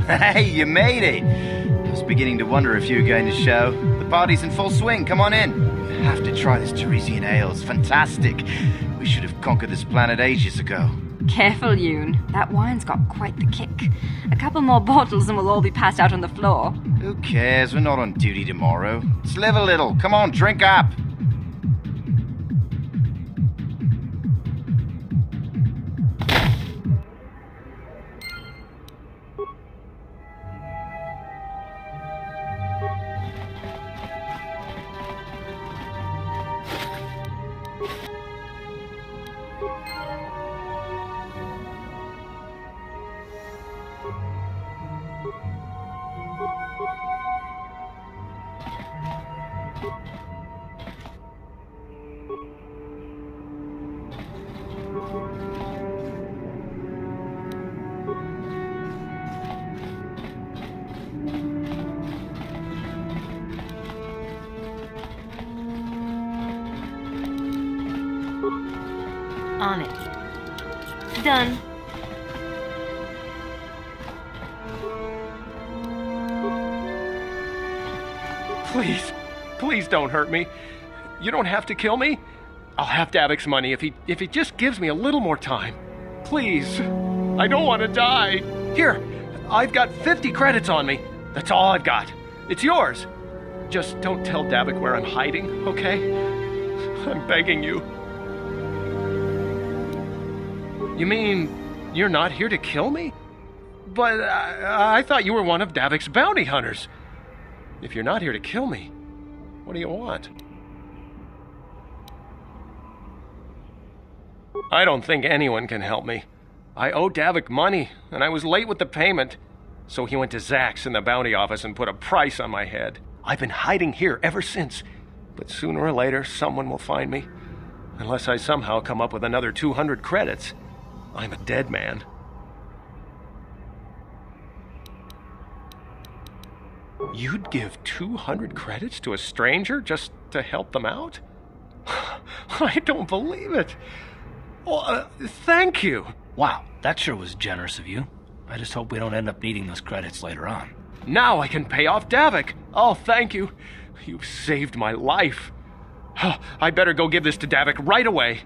Hey, you made it! I was beginning to wonder if you were going to show. The party's in full swing, come on in. You have to try this Teresian ale, it's fantastic. We should have conquered this planet ages ago. Careful, Yoon. That wine's got quite the kick. A couple more bottles and we'll all be passed out on the floor. Who cares? We're not on duty tomorrow. Let's live a little. Come on, drink up. On it. Done. Please don't hurt me. You don't have to kill me. I'll have Davik's money if he just gives me a little more time. Please. I don't want to die. Here, I've got 50 credits on me. That's all I've got. It's yours. Just don't tell Davik where I'm hiding, okay? I'm begging you. You mean you're not here to kill me? But I thought you were one of Davik's bounty hunters. If you're not here to kill me, what do you want? I don't think anyone can help me. I owe Davik money, and I was late with the payment. So he went to Zach's in the bounty office and put a price on my head. I've been hiding here ever since. But sooner or later, someone will find me. Unless I somehow come up with another 200 credits. I'm a dead man. You'd give 200 credits to a stranger just to help them out? I don't believe it. Well, thank you. Wow, that sure was generous of you. I just hope we don't end up needing those credits later on. Now I can pay off Davik. Oh, thank you. You've saved my life. I better go give this to Davik right away.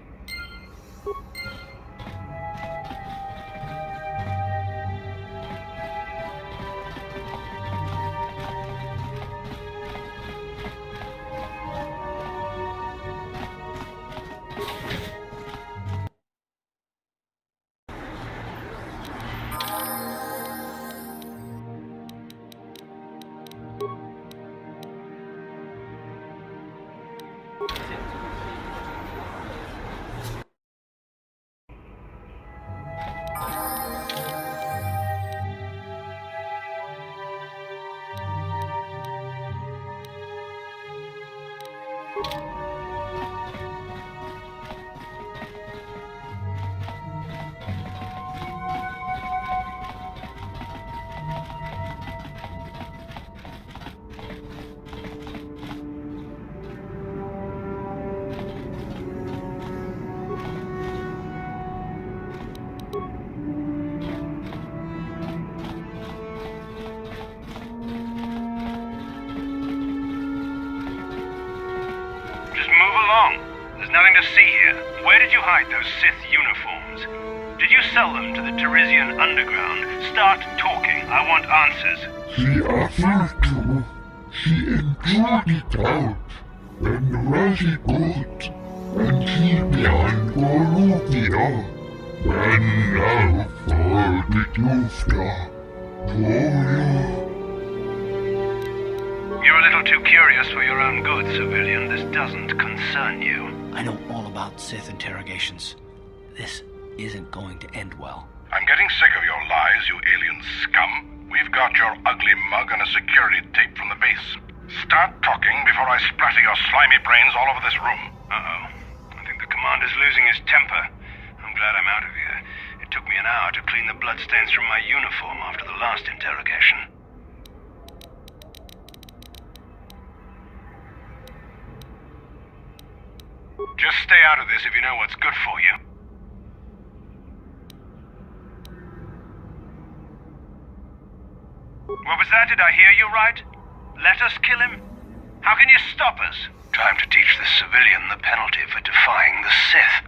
There's nothing to see here. Where did you hide those Sith uniforms? Did you sell them to the Teresian underground? Start talking. I want answers. She offered to. She enjoyed it out. And very good. And she began Columbia. And now for the Tufta. You're a little too curious for your own good, civilian. This doesn't concern you. I know all about Sith interrogations. This isn't going to end well. I'm getting sick of your lies, you alien scum. We've got your ugly mug and a security tape from the base. Start talking before I splatter your slimy brains all over this room. Uh-oh. I think the commander's losing his temper. I'm glad I'm out of here. It took me an hour to clean the bloodstains from my uniform after the last interrogation. Just stay out of this if you know what's good for you. What was that? Did I hear you right? Let us kill him? How can you stop us? Time to teach this civilian the penalty for defying the Sith.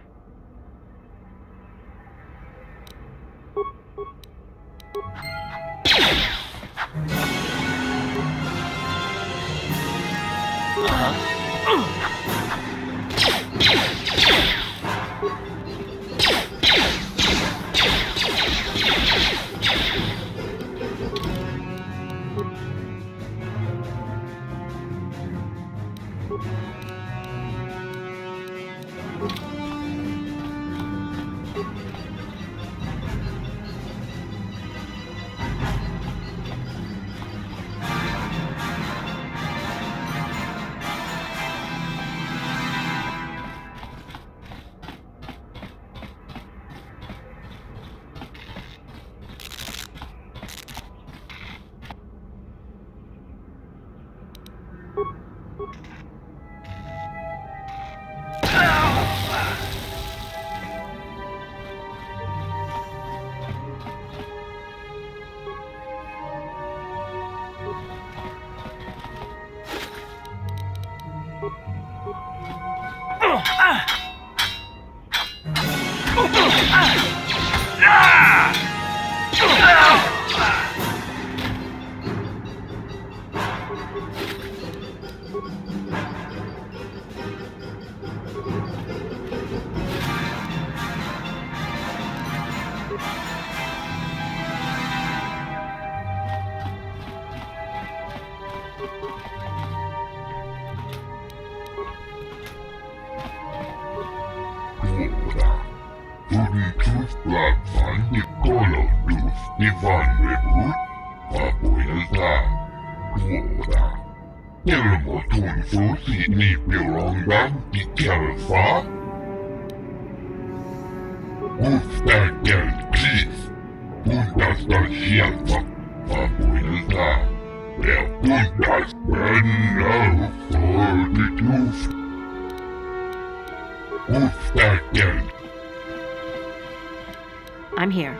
I'm here.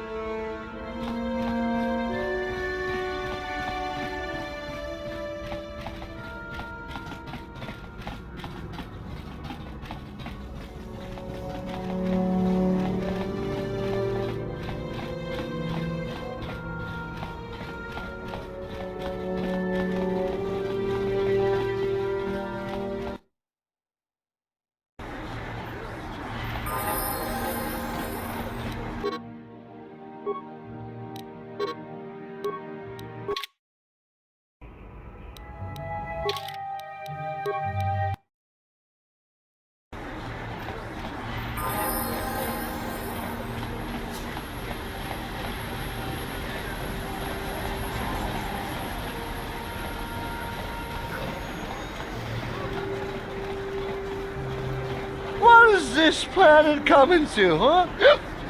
This planet coming to, huh?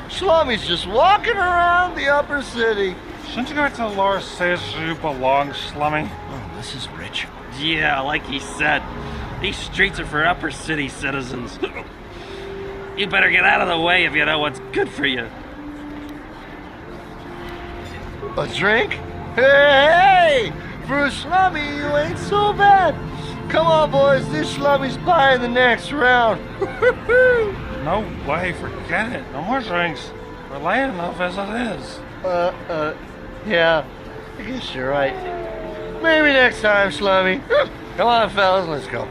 Slummy's just walking around the upper city. Shouldn't you go to Lord says you belong, Slummy? Oh, this is rich. Yeah, like he said. These streets are for upper city citizens. You better get out of the way if you know what's good for you. A drink? Hey! For a Slummy, you ain't so bad. Come on, boys. This Slummy's buying the next round. No way. Forget it. No more drinks. We're late enough as it is. Yeah. I guess you're right. Maybe next time, Slummy. Come on, fellas, let's go.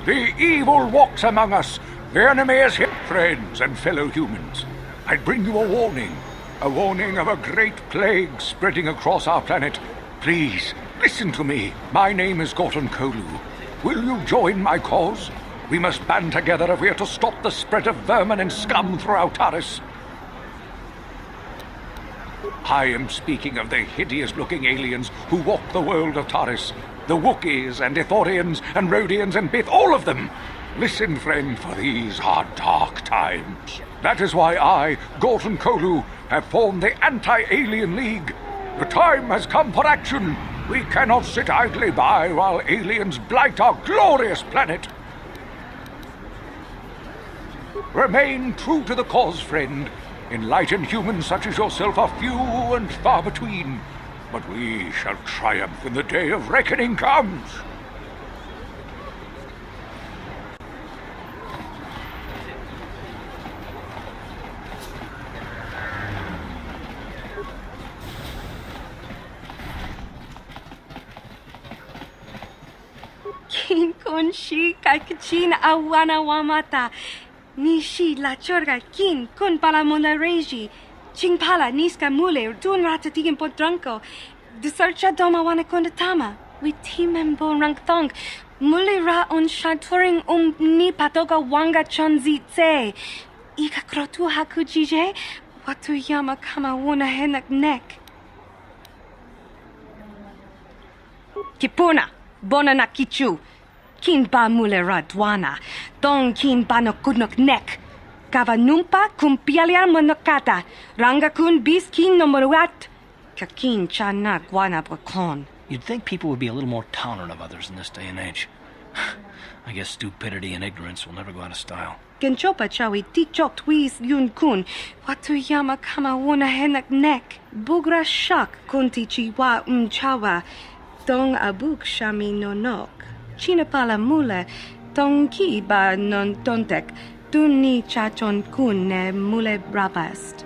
The evil walks among us. The enemy is here, friends and fellow humans. I bring you a warning of a great plague spreading across our planet. Please, listen to me. My name is Kotor. Will you join my cause? We must band together if we are to stop the spread of vermin and scum throughout Taris. I am speaking of the hideous-looking aliens who walk the world of Taris. The Wookiees and Ithorians and Rhodians and Bith, all of them. Listen, friend, for these are dark times. That is why I, Kotor, have formed the Anti-Alien League. The time has come for action. We cannot sit idly by while aliens blight our glorious planet. Remain true to the cause, friend. Enlightened humans such as yourself are few and far between. But we shall triumph when the day of reckoning comes. Kin kon shi kaikachin awana wamata. Nishi la chorga kin kun pala mona reji. Ching pala niska mule dun ratatigin podranko. Disarcha doma wana kondatama. We timem bon rank thong. Mule ra on shaturing ni patoga wanga chonzi tse. Ika krotu hakujije. Watu yama kama wuna henak nek. Kipuna. Bona na kichu. Kin ba mule ra dwana. Dong kin ba no kudnok nek. Kava numpa kumpialia monokata. Ranga kun bis kin no moruat. Kakin chana guana brakon. You'd think people would be a little more tolerant of others in this day and age. I guess stupidity and ignorance will never go out of style. Genchopa chawi tichok twis yun kun. Watu yama kama wuna henak nek. Bugra shak kunti chiwa chawa. Dong abuk shami nonok. Chinapala mule. Dong ki ba non tontek. Duni chachon kun ne mule brabast.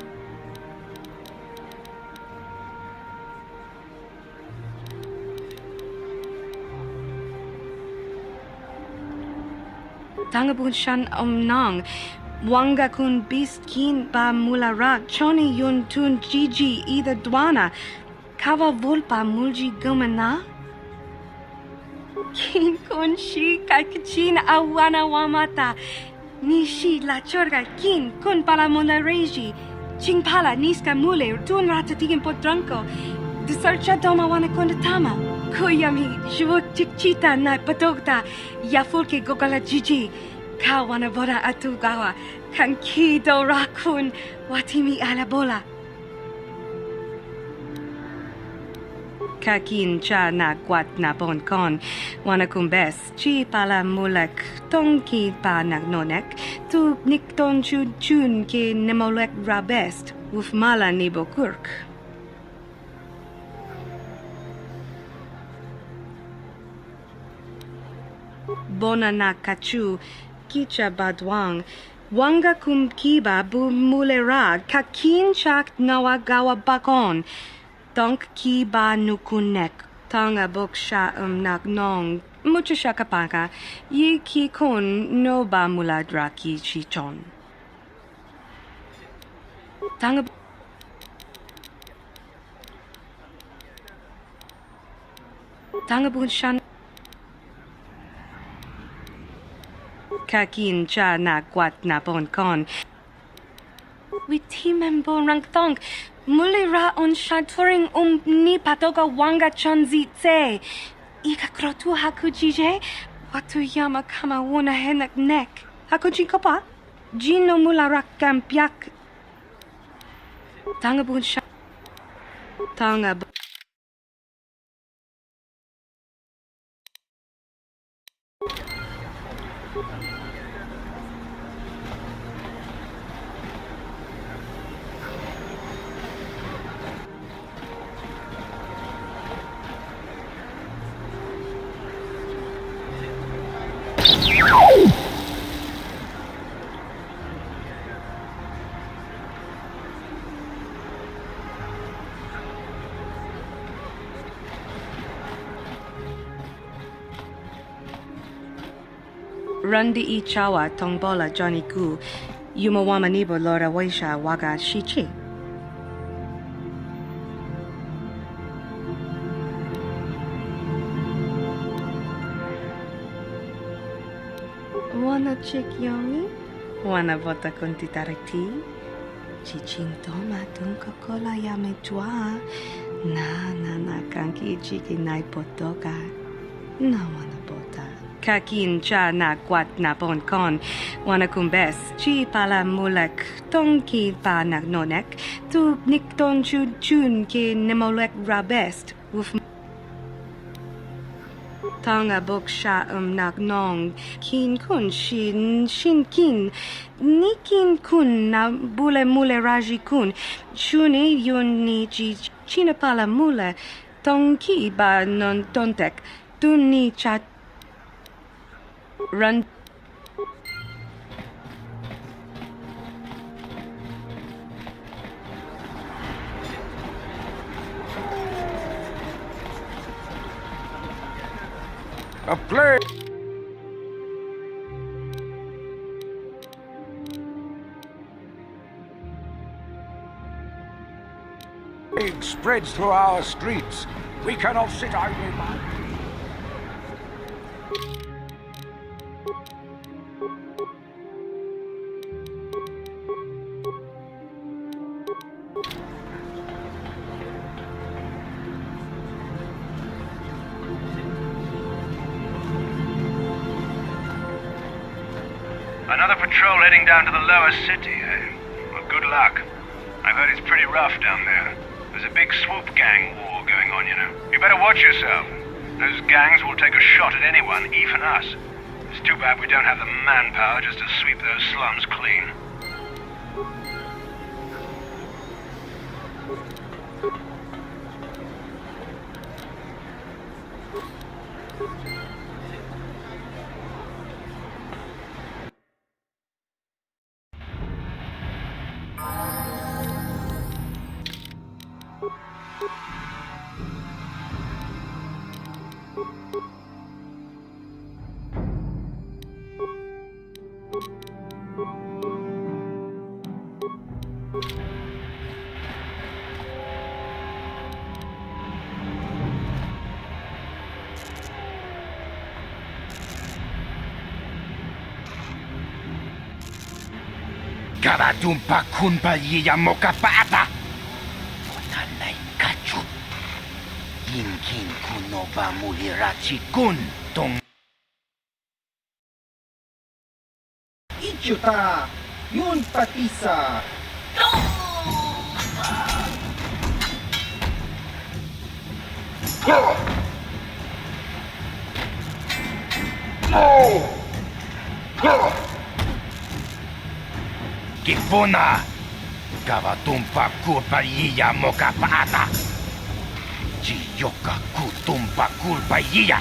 Tangabun shan omnang. Wanga kun bis kin ba mulara. Choni yun tun jiji either dwana. Kava vulpa mulji gumana. Kin kun shi kaikachin awana wamata. Nishi la chorga kin kun pala mona reji. Ching pala niska mule dun ratatigin podranko. Disarcha doma wana kondatama. Kuyami shvut chikchita na patogta. Yafulke gogala jiji. Kawana boda atugawa. Kankido rakun watimi alabola. Kakin cha na guat na bon kon. Wana kumbes chi pala mulek. Tongki pa nagnonek. Tu nikton chun chun ki nemolek rabest. Uf mala nibo kurk. Bona na kachu. Kicha badwang. Wanga kum kiba bu mulera. Kakin chak nawagawa bakon. Donk ki ba nukunek. Tanga boksha nagnong. Mucha shakapaka. Yi ki kon no ba muladra ki chichon. Tanga bun shan. Kakin cha na guat na bon kon. We timem bon rank thong. Mule ra on shaturing ni patoga wanga chonzi tse. Ika krotu hakujije. Watu yama kama wuna henak nek. Hakujin kopa? Jino mula rak kampiak. Tanga bun sha. Tanga bun. Randi ichawa tongbola Johnny Gu, Yumawama nibo Lora Waisha Waga Shichi. Wana chik yongi? Wana vota kunti tarati? Chichintoma tunka kola yame tua. Na kanki chiki nai potoka. Na wana bota. Kakin cha na kwat na bon kon. Wana kumbes. Chi pala mulek. Tonki pa na nonek. Tu nik ton chun chun ki nemolek rabest. Uf. Tanga bok sha nak nong. Kin kun shin kin. Nikin kun na bule mule raji kun. Shuni yun ni chi china pala mule. Tonki ba non tontek. Tu ni chat. Run. A plague spreads through our streets. We cannot sit idly by. Another patrol heading down to the lower city, eh? Well, good luck. I've heard it's pretty rough down there. There's a big swoop gang war going on, you know. You better watch yourself. Those gangs will take a shot at anyone, even us. It's too bad we don't have the manpower just to sweep those slums clean. Kabatumpa kunpa yiya mokapata. Otanay kachu. Yinkin kunoba mulirachi kun tong. Ichuta, yun patisa. Kipuna. Kabatumpa kurpa yiya mokapata. Chiyoka kutumpa kurpa yiya.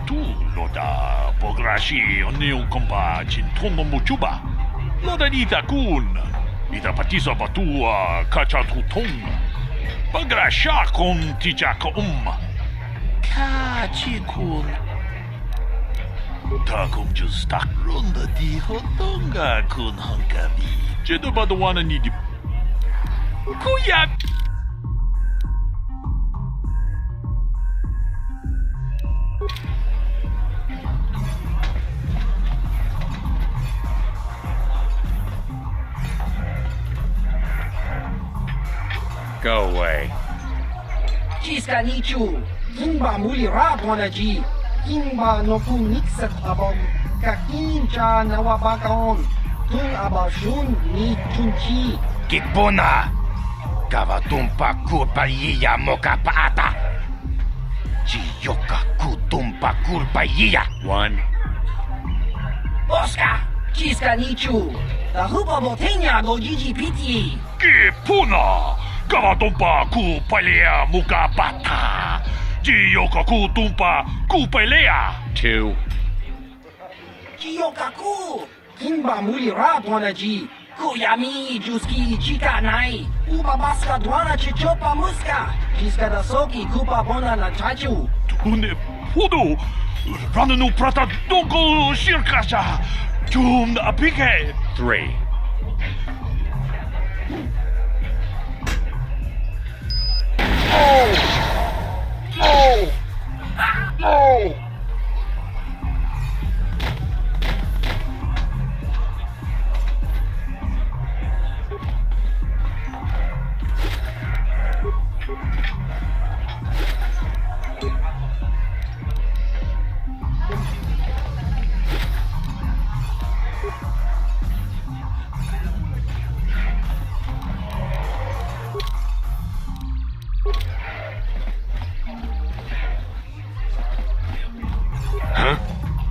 tu loda pograshi oniu kompa chintono muchuba. Loda ita kun. Ita patisa batua kacha tutong. Pagrasha kon tijaka Kachi kun. Takum just tak runda di hotonga kun hankabi. Jedo badawana ni di. Kuya. Go away. Jiska nichu, kimba muli rapona ji, kimba no kun nixat abog, kakincha nawabakaon, tung abashun ni chunchi. Kipuna! Kavatumpa kurpaiya moka paata! Chiyoka kutumpa kurpaiya! One. Oscar! Jiska nichu, tahupa botenya go jiji piti. Kipuna! Kavatumpa kupalea muka pata! Chiyoka kutumpa kupalea! 2. Chiyokaku! Kimba muli rapona ji, kuyami juski chika nai, ubabaska dwana chichopa muska, jiska da soki kupa bona na chachu. Tune pudu! Rananu prata donko shirkasha! Tum apike! 3. Oh! Oh! Huh?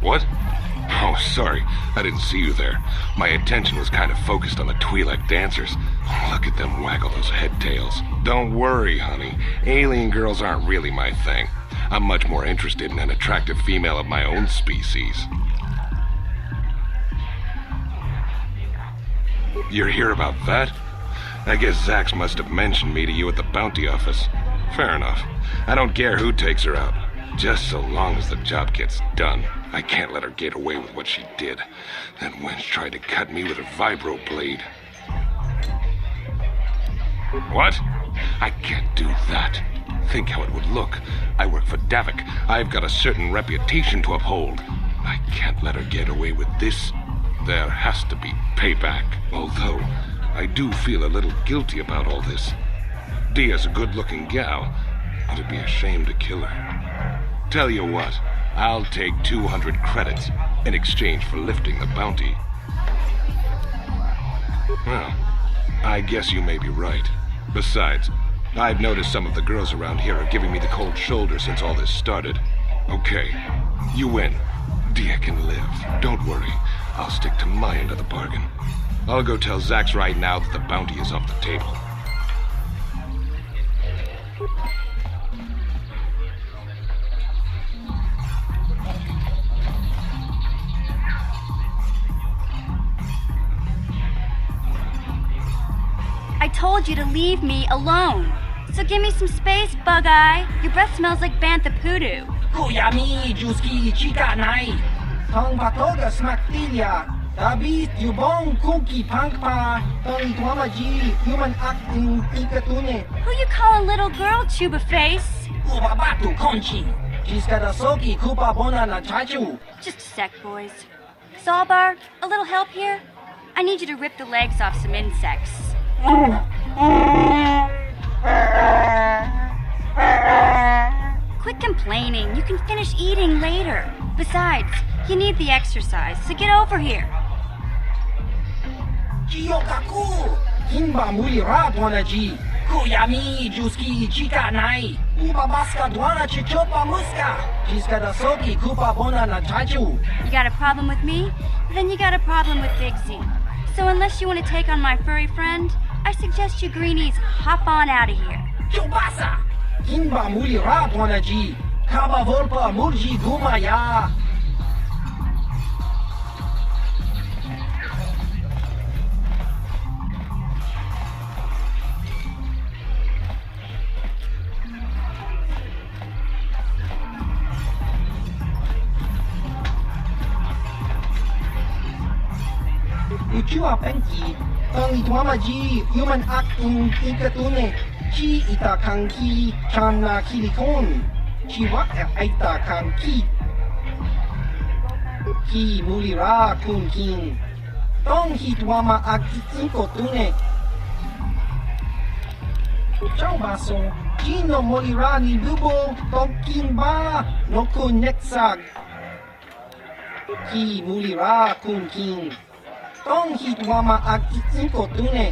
What? Oh, sorry. I didn't see you there. My attention was kind of focused on the Twi'lek dancers. Look at them waggle those head tails. Don't worry, honey. Alien girls aren't really my thing. I'm much more interested in an attractive female of my own species. You're here about that? I guess Zax must have mentioned me to you at the bounty office. Fair enough. I don't care who takes her out. Just so long as the job gets done. I can't let her get away with what she did. That wench tried to cut me with her vibro blade. What? I can't do that. Think how it would look. I work for Davik. I've got a certain reputation to uphold. I can't let her get away with this. There has to be payback. Although, I do feel a little guilty about all this. Dia's a good-looking gal. It'd be a shame to kill her. Tell you what, I'll take 200 credits in exchange for lifting the bounty. Well, I guess you may be right. Besides, I've noticed some of the girls around here are giving me the cold shoulder since all this started. Okay, you win. Dia can live. Don't worry. I'll stick to my end of the bargain. I'll go tell Zax right now that the bounty is off the table. I told you to leave me alone. So give me some space, Bug-Eye. Your breath smells like bantha poodoo. Kuyami juski chika nai. Tong patoga smaktilia. Dabi yubong kuki pangpa. Tong itwamaji human acting ikatune. Who you call a little girl, Chuba Face? Ubabatu konchi. Jiskadasoki kupa bona na chachu. Just a sec, boys. Sawbar, a little help here? I need you to rip the legs off some insects. Quit complaining. You can finish eating later. Besides, you need the exercise, so get over here. Chiyokaku! Kimba muli rapona ji. Kuyami juski chika nai. Ubabaska dwana chichopa muska. Jiskadasoki kupa bona na chachu. You got a problem with me? Then you got a problem with Big Z. So unless you want to take on my furry friend, I suggest you greenies hop on out of here. Chubasa! Kimba muli rapona ji. Kaba volpa murji gumaya. Ucua penki, tang ituamaji, human acting ikatune, chi ita kanki, chana kilikon, chiwa aita kanki, ki mulira kunkin, tong hituama akitine. Ciao baso, Gino molira ni bubo, tonkin ba, no kuneksag. Ki mulira kunkin. Tong hitwama ag ikotune.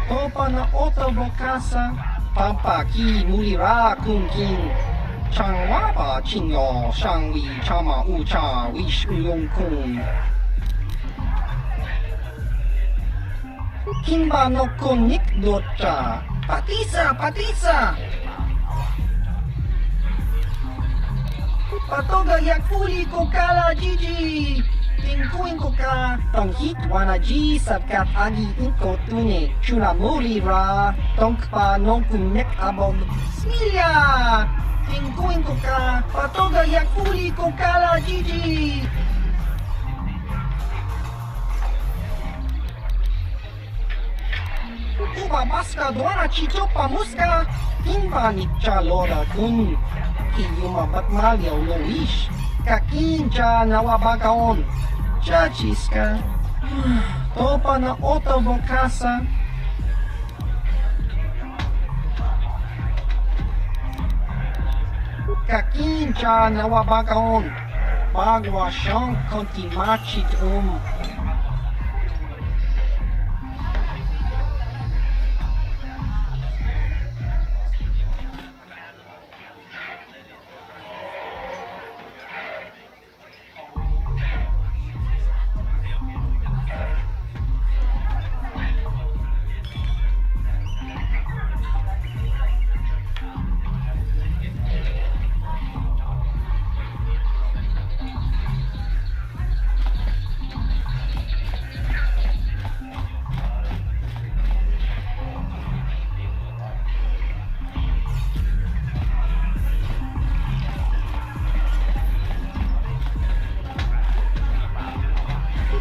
Topa na otobokasa, pampa ki mulira kunkin. Changwapa chinyo, shangwi chama ucha wish uyong kun. Kimba no konik docha, patisa, patisa. Patoga yakuli kokala jiji. Tingkuin koka. Tong hitwana ji sabkat agi inko tune. Chuna mulira. Tongpa nongkunek abog. Smilia. Tingkuin koka. Patoga yakuli kokala jiji. Uba baska dwana chichopa muska. Timba nikcha lora kun. Iyuma batmalyaw loish. Kakincha nawabakaon. Chachiska. Topa na otobokasa. Kakincha nawabakaon. Bagwa siyang kontimachit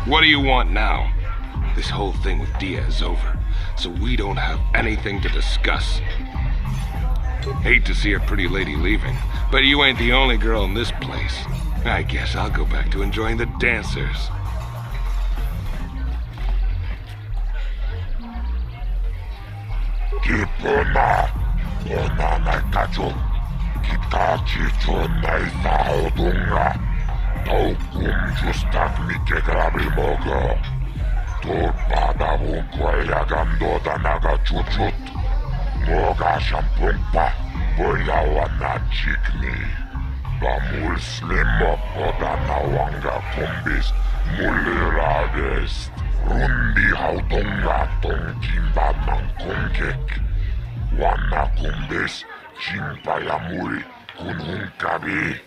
What do you want now? This whole thing with Dia is over, so we don't have anything to discuss. Hate to see a pretty lady leaving, but you ain't the only girl in this place. I guess I'll go back to enjoying the dancers. Kipuna, ona naikacho, kitachi chonai saodunga, taukum justak mike grabi mogo, turpada vunkwaya gandota naga chuchut, moga shampumpa, boyawana chikni, bamul slimo podana wanga kumbis, muliragest. Rundi hautonga tongkimba mangkongkek. Wana kumbes chimpayamuri kunhunkabi.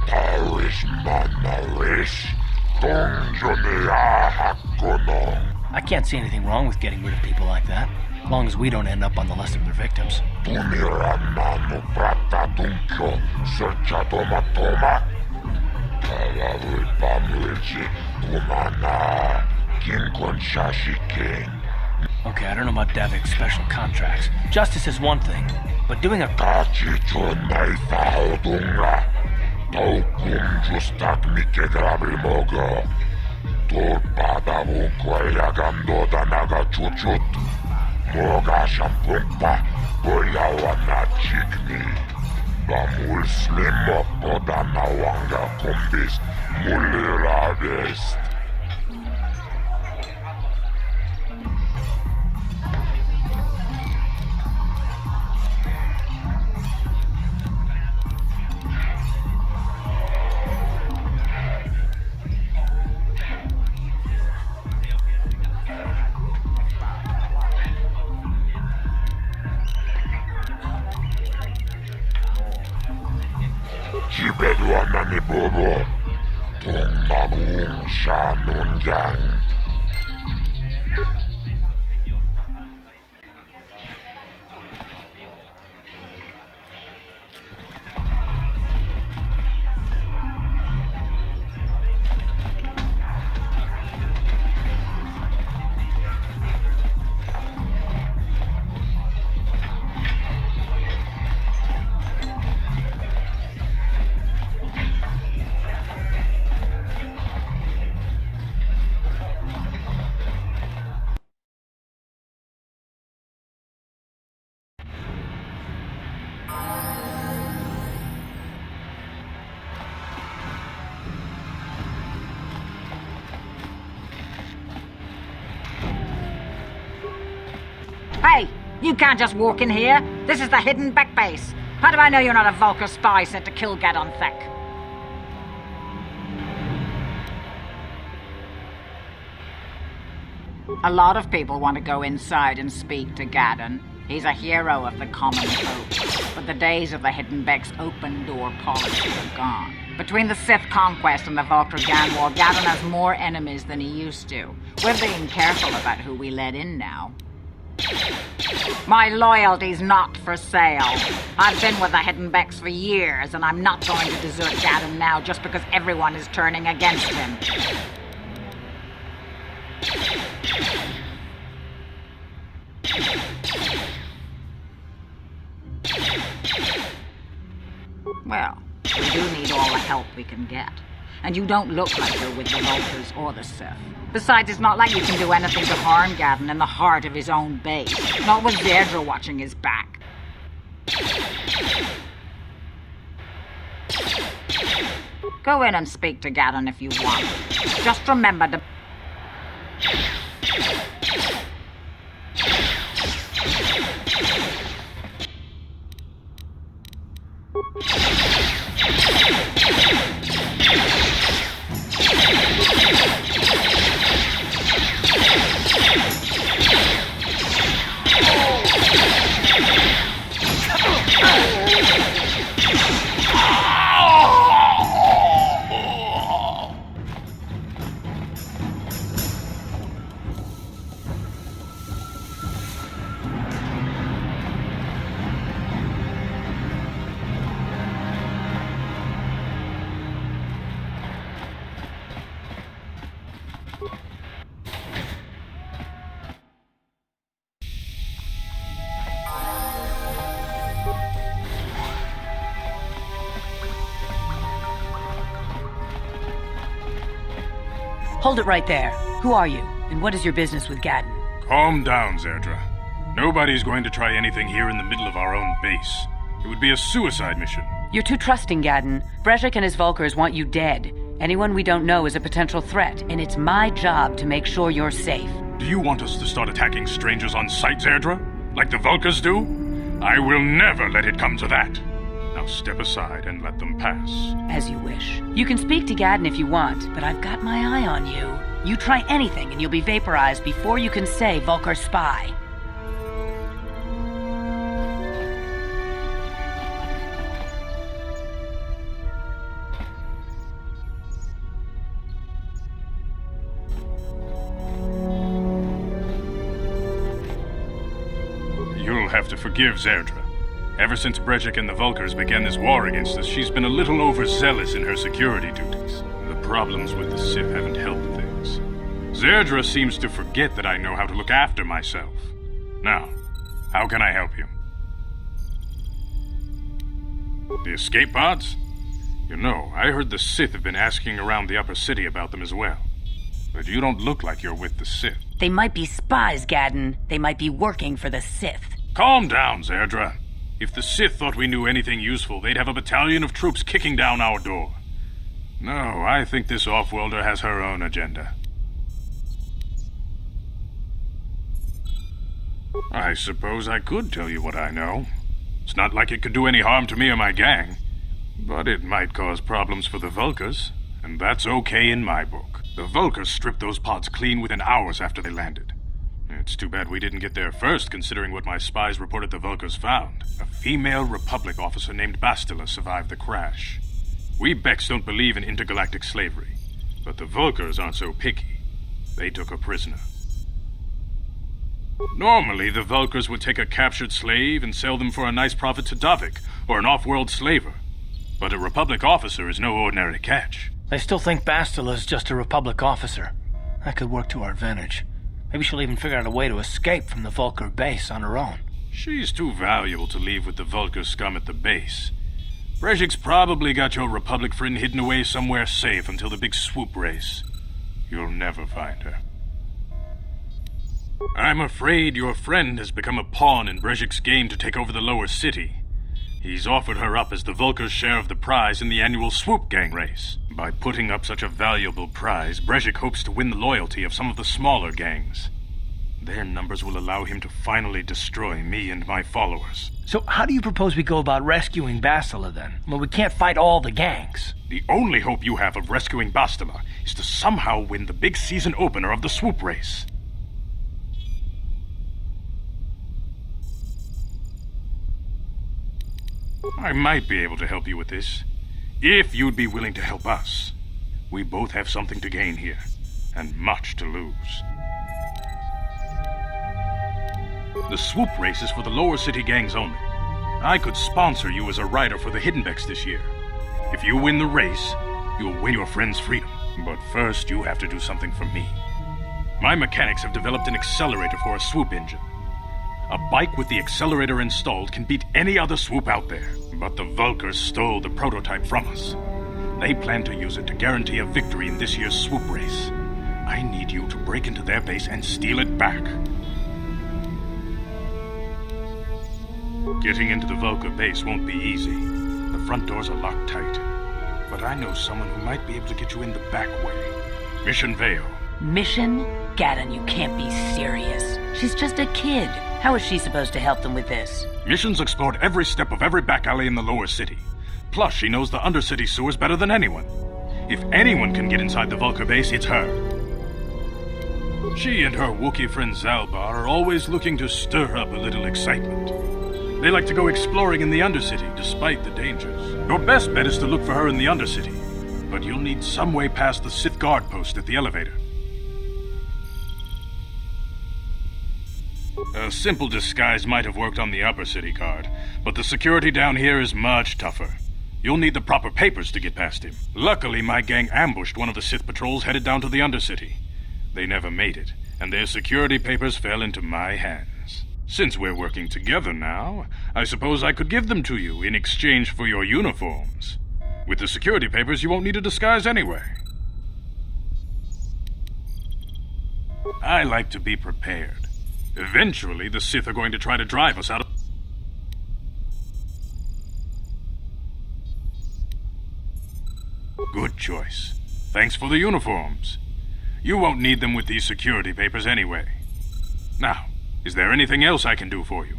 Paris manaris tongjonea hakono. I can't see anything wrong with getting rid of people like that, as long as we don't end up on the list of their victims. Tumiranano prata dunkyo sercha toma toma. Palavul pamulchi kumana kinkon shashi king. Okay, I don't know about Davik's special contracts. Justice is one thing, but doing a... Kachicho naita hodunga. Taukum justak mike grabi mogo. Turpada vunkwaya gandota naga chuchut. Moga shampumpa boyawana chikni. Bamul slimo podana wanga kumbis muliragest. mi bobo. Tong mamung sha nun yang. Hey, you can't just walk in here. This is the hidden back base. How do I know you're not a Vulkar spy sent to kill Gadon Thek? A lot of people want to go inside and speak to Gadon. He's a hero of the common folk. But the days of the Hidden Beck's open-door policy are gone. Between the Sith conquest and the Vulkar Gang War, Gadon has more enemies than he used to. We're being careful about who we let in now. My loyalty's not for sale. I've been with the Hidden Becks for years, and I'm not going to desert Gadon now just because everyone is turning against him. Well, we do need all the help we can get. And you don't look like you're with the Vulkars or the Sith. Besides, it's not like you can do anything to harm Gadon in the heart of his own base. Not with Zerdra watching his back. Go in and speak to Gadon if you want. Just remember to... Hold it right there. Who are you, and what is your business with Gadon? Calm down, Zerdra. Nobody's going to try anything here in the middle of our own base. It would be a suicide mission. You're too trusting, Gadon. Brezhik and his Vulkars want you dead. Anyone we don't know is a potential threat, and it's my job to make sure you're safe. Do you want us to start attacking strangers on sight, Zerdra? Like the Vulkars do? I will never let it come to that. Now step aside and let them pass. As you wish. You can speak to Gadon if you want, but I've got my eye on you. You try anything and you'll be vaporized before you can say Vulkar spy. You'll have to forgive Zerdra. Ever since Brezhik and the Vulkars began this war against us, she's been a little overzealous in her security duties. The problems with the Sith haven't helped things. Zerdra seems to forget that I know how to look after myself. Now, how can I help you? The escape pods? You know, I heard the Sith have been asking around the upper city about them as well. But you don't look like you're with the Sith. They might be spies, Gadon. They might be working for the Sith. Calm down, Zerdra. If the Sith thought we knew anything useful, they'd have a battalion of troops kicking down our door. No, I think this off-worlder has her own agenda. I suppose I could tell you what I know. It's not like it could do any harm to me or my gang. But it might cause problems for the Vulkars, and that's okay in my book. The Vulkars stripped those pods clean within hours after they landed. It's too bad we didn't get there first, considering what my spies reported the Vulkars found. A female Republic officer named Bastila survived the crash. We Becks don't believe in intergalactic slavery, but the Vulkars aren't so picky. They took a prisoner. Normally, the Vulkars would take a captured slave and sell them for a nice profit to Davik, or an off-world slaver. But a Republic officer is no ordinary catch. They still think Bastila is just a Republic officer. That could work to our advantage. Maybe she'll even figure out a way to escape from the Vulkar base on her own. She's too valuable to leave with the Vulkar scum at the base. Brejik's probably got your Republic friend hidden away somewhere safe until the big swoop race. You'll never find her. I'm afraid your friend has become a pawn in Brejik's game to take over the lower city. He's offered her up as the Vulkar's share of the prize in the annual swoop gang race. By putting up such a valuable prize, Brejik hopes to win the loyalty of some of the smaller gangs. Their numbers will allow him to finally destroy me and my followers. So how do you propose we go about rescuing Bastila then? Well, we can't fight all the gangs. The only hope you have of rescuing Bastila is to somehow win the big season opener of the swoop race. I might be able to help you with this, if you'd be willing to help us. We both have something to gain here, and much to lose. The swoop race is for the lower city gangs only. I could sponsor you as a rider for the Hiddenbecks this year. If you win the race, you'll win your friend's freedom. But first, you have to do something for me. My mechanics have developed an accelerator for a swoop engine. A bike with the accelerator installed can beat any other swoop out there. But the Vulkars stole the prototype from us. They plan to use it to guarantee a victory in this year's swoop race. I need you to break into their base and steal it back. Getting into the Vulkar base won't be easy. The front doors are locked tight. But I know someone who might be able to get you in the back way. Mission Vale. Mission? Gaddon, you can't be serious. She's just a kid. How is she supposed to help them with this? Mission's explored every step of every back alley in the lower city. Plus, she knows the undercity sewers better than anyone. If anyone can get inside the Vulkar base, it's her. She and her Wookiee friend Zalbar are always looking to stir up a little excitement. They like to go exploring in the undercity, despite the dangers. Your best bet is to look for her in the undercity, but you'll need some way past the Sith guard post at the elevator. A simple disguise might have worked on the upper city guard, but the security down here is much tougher. You'll need the proper papers to get past him. Luckily, my gang ambushed one of the Sith patrols headed down to the undercity. They never made it, and their security papers fell into my hands. Since we're working together now, I suppose I could give them to you in exchange for your uniforms. With the security papers, you won't need a disguise anyway. I like to be prepared. Eventually, the Sith are going to try to drive us out of... Good choice. Thanks for the uniforms. You won't need them with these security papers anyway. Now, is there anything else I can do for you?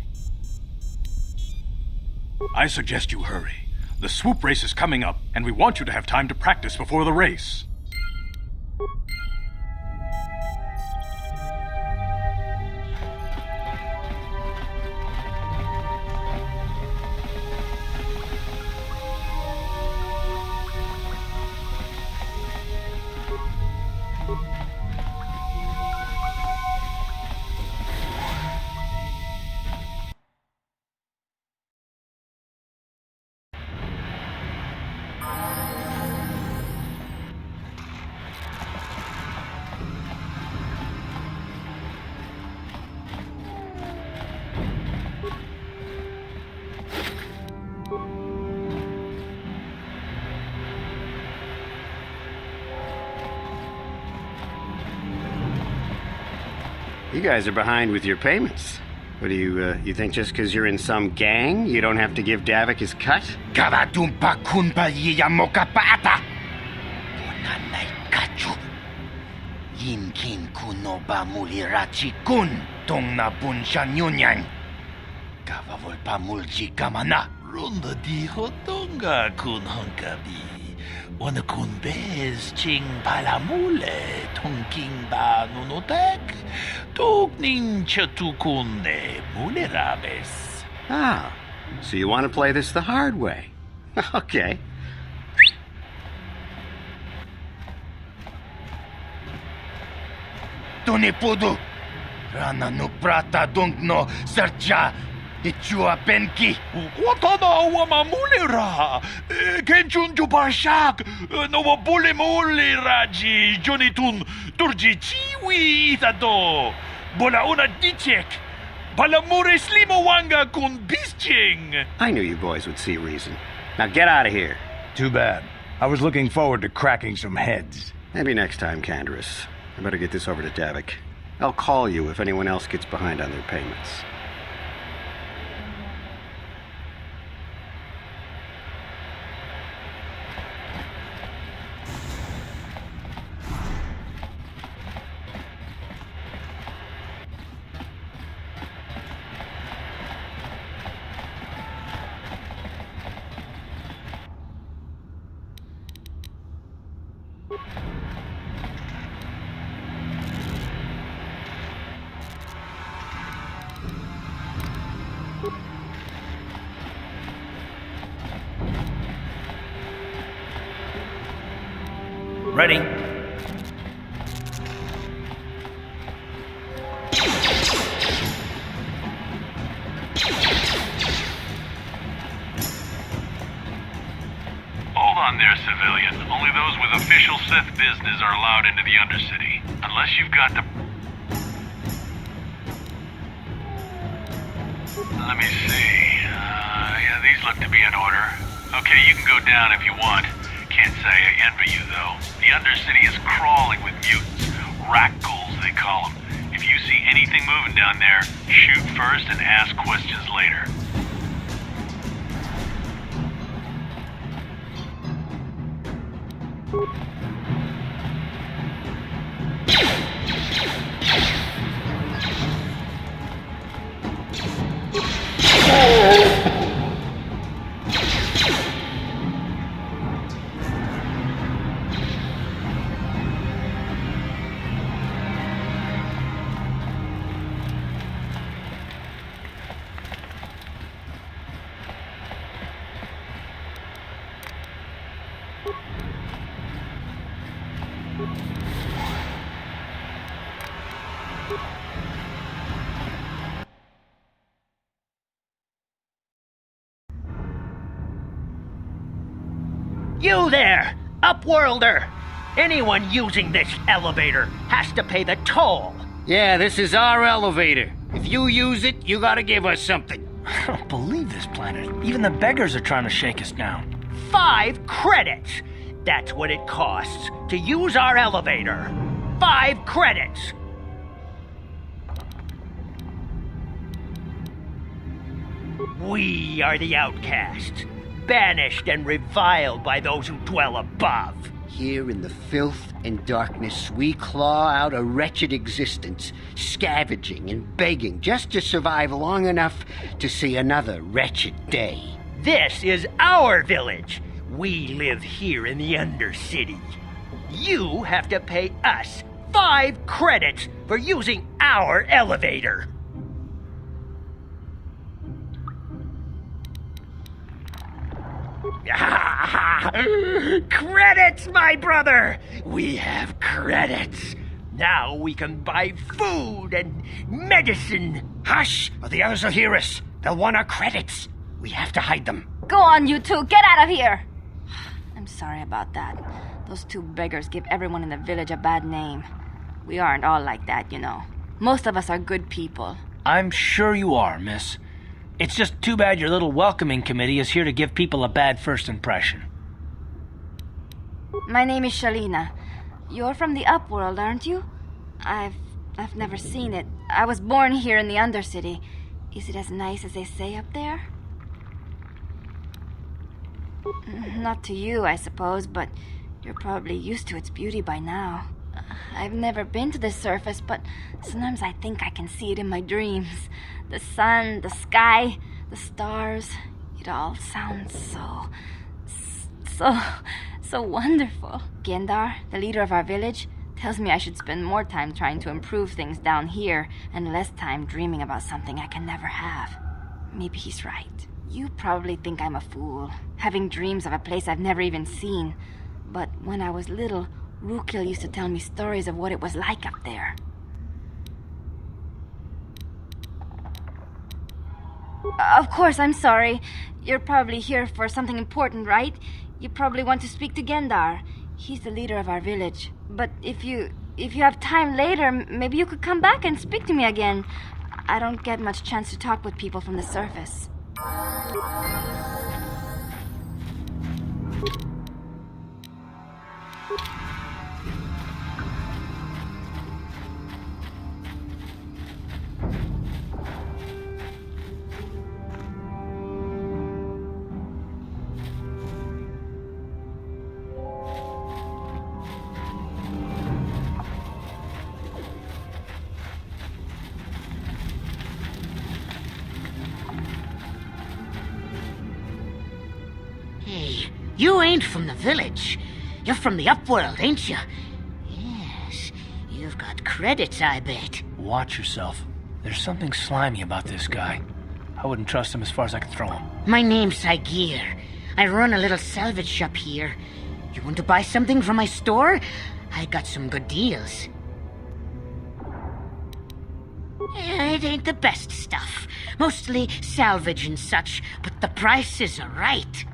I suggest you hurry. The swoop race is coming up, and we want you to have time to practice before the race. You guys are behind with your payments. What do you think just because you're in some gang, you don't have to give Davik his cut? Kavadumpa kunpa yiyamoka paata! Punanay kachu. Yinkin kunoba mulirachi kun tong na bunsha nyunyang. Kavavulpa mulji kamana. Ronda di hotonga kun honkabi. Wana kun bez ching palamule tongking ba nunotek. Togning chatukunde mulerabes. Ah, so you want to play this the hard way. Okay. Tunipudu. Rana no prata dunk no sercha. Ichua penki. Watana wamamulira. Kenchunju parshak. No bulimuli raji. Jonitun turji chiwi itado. Bola una dichek. Balamure slimowanga kun bisching. I knew you boys would see reason. Now get out of here. Too bad. I was looking forward to cracking some heads. Maybe next time, Canderous. I better get this over to Davik. I'll call you if anyone else gets behind on their payments. Ready? Hold on there, civilian. Only those with official Sith business are allowed into the Undercity. Unless you've got the... Let me see. Yeah, these look to be in order. Okay, you can go down if you want. Can't say I envy you, though. The Undercity is crawling with mutants. Rat-ghouls, they call them. If you see anything moving down there, shoot first and ask questions later. You there, Upworlder! Anyone using this elevator has to pay the toll. Yeah, this is our elevator. If you use it, you gotta give us something. I don't believe this planet. Even the beggars are trying to shake us down. 5 credits! That's what it costs to use our elevator. 5 credits! We are the outcasts, banished and reviled by those who dwell above. Here in the filth and darkness, we claw out a wretched existence, scavenging and begging just to survive long enough to see another wretched day. This is our village. We live here in the Undercity. You have to pay us 5 credits for using our elevator. Credits, my brother! We have credits. Now we can buy food and medicine. Hush, or the others will hear us. They'll want our credits. We have to hide them. Go on, you two. Get out of here. I'm sorry about that. Those 2 beggars give everyone in the village a bad name. We aren't all like that, you know. Most of us are good people. I'm sure you are, miss. It's just too bad your little welcoming committee is here to give people a bad first impression. My name is Shalina. You're from the Upworld, aren't you? I've never seen it. I was born here in the Undercity. Is it as nice as they say up there? Not to you, I suppose, but you're probably used to its beauty by now. I've never been to the surface, but sometimes I think I can see it in my dreams. The sun, the sky, the stars. It all sounds so wonderful. Gendar, the leader of our village, tells me I should spend more time trying to improve things down here and less time dreaming about something I can never have. Maybe he's right. You probably think I'm a fool, having dreams of a place I've never even seen. But when I was little, Rukil used to tell me stories of what it was like up there. Of course, I'm sorry. You're probably here for something important, right? You probably want to speak to Gendar. He's the leader of our village. But if you have time later, maybe you could come back and speak to me again. I don't get much chance to talk with people from the surface. Hey, you ain't from the village. You're from the upworld, ain't you? Yes, you've got credits, I bet. Watch yourself. There's something slimy about this guy. I wouldn't trust him as far as I could throw him. My name's Saigir. I run a little salvage shop here. You want to buy something from my store? I got some good deals. It ain't the best stuff. Mostly salvage and such, but the prices are right.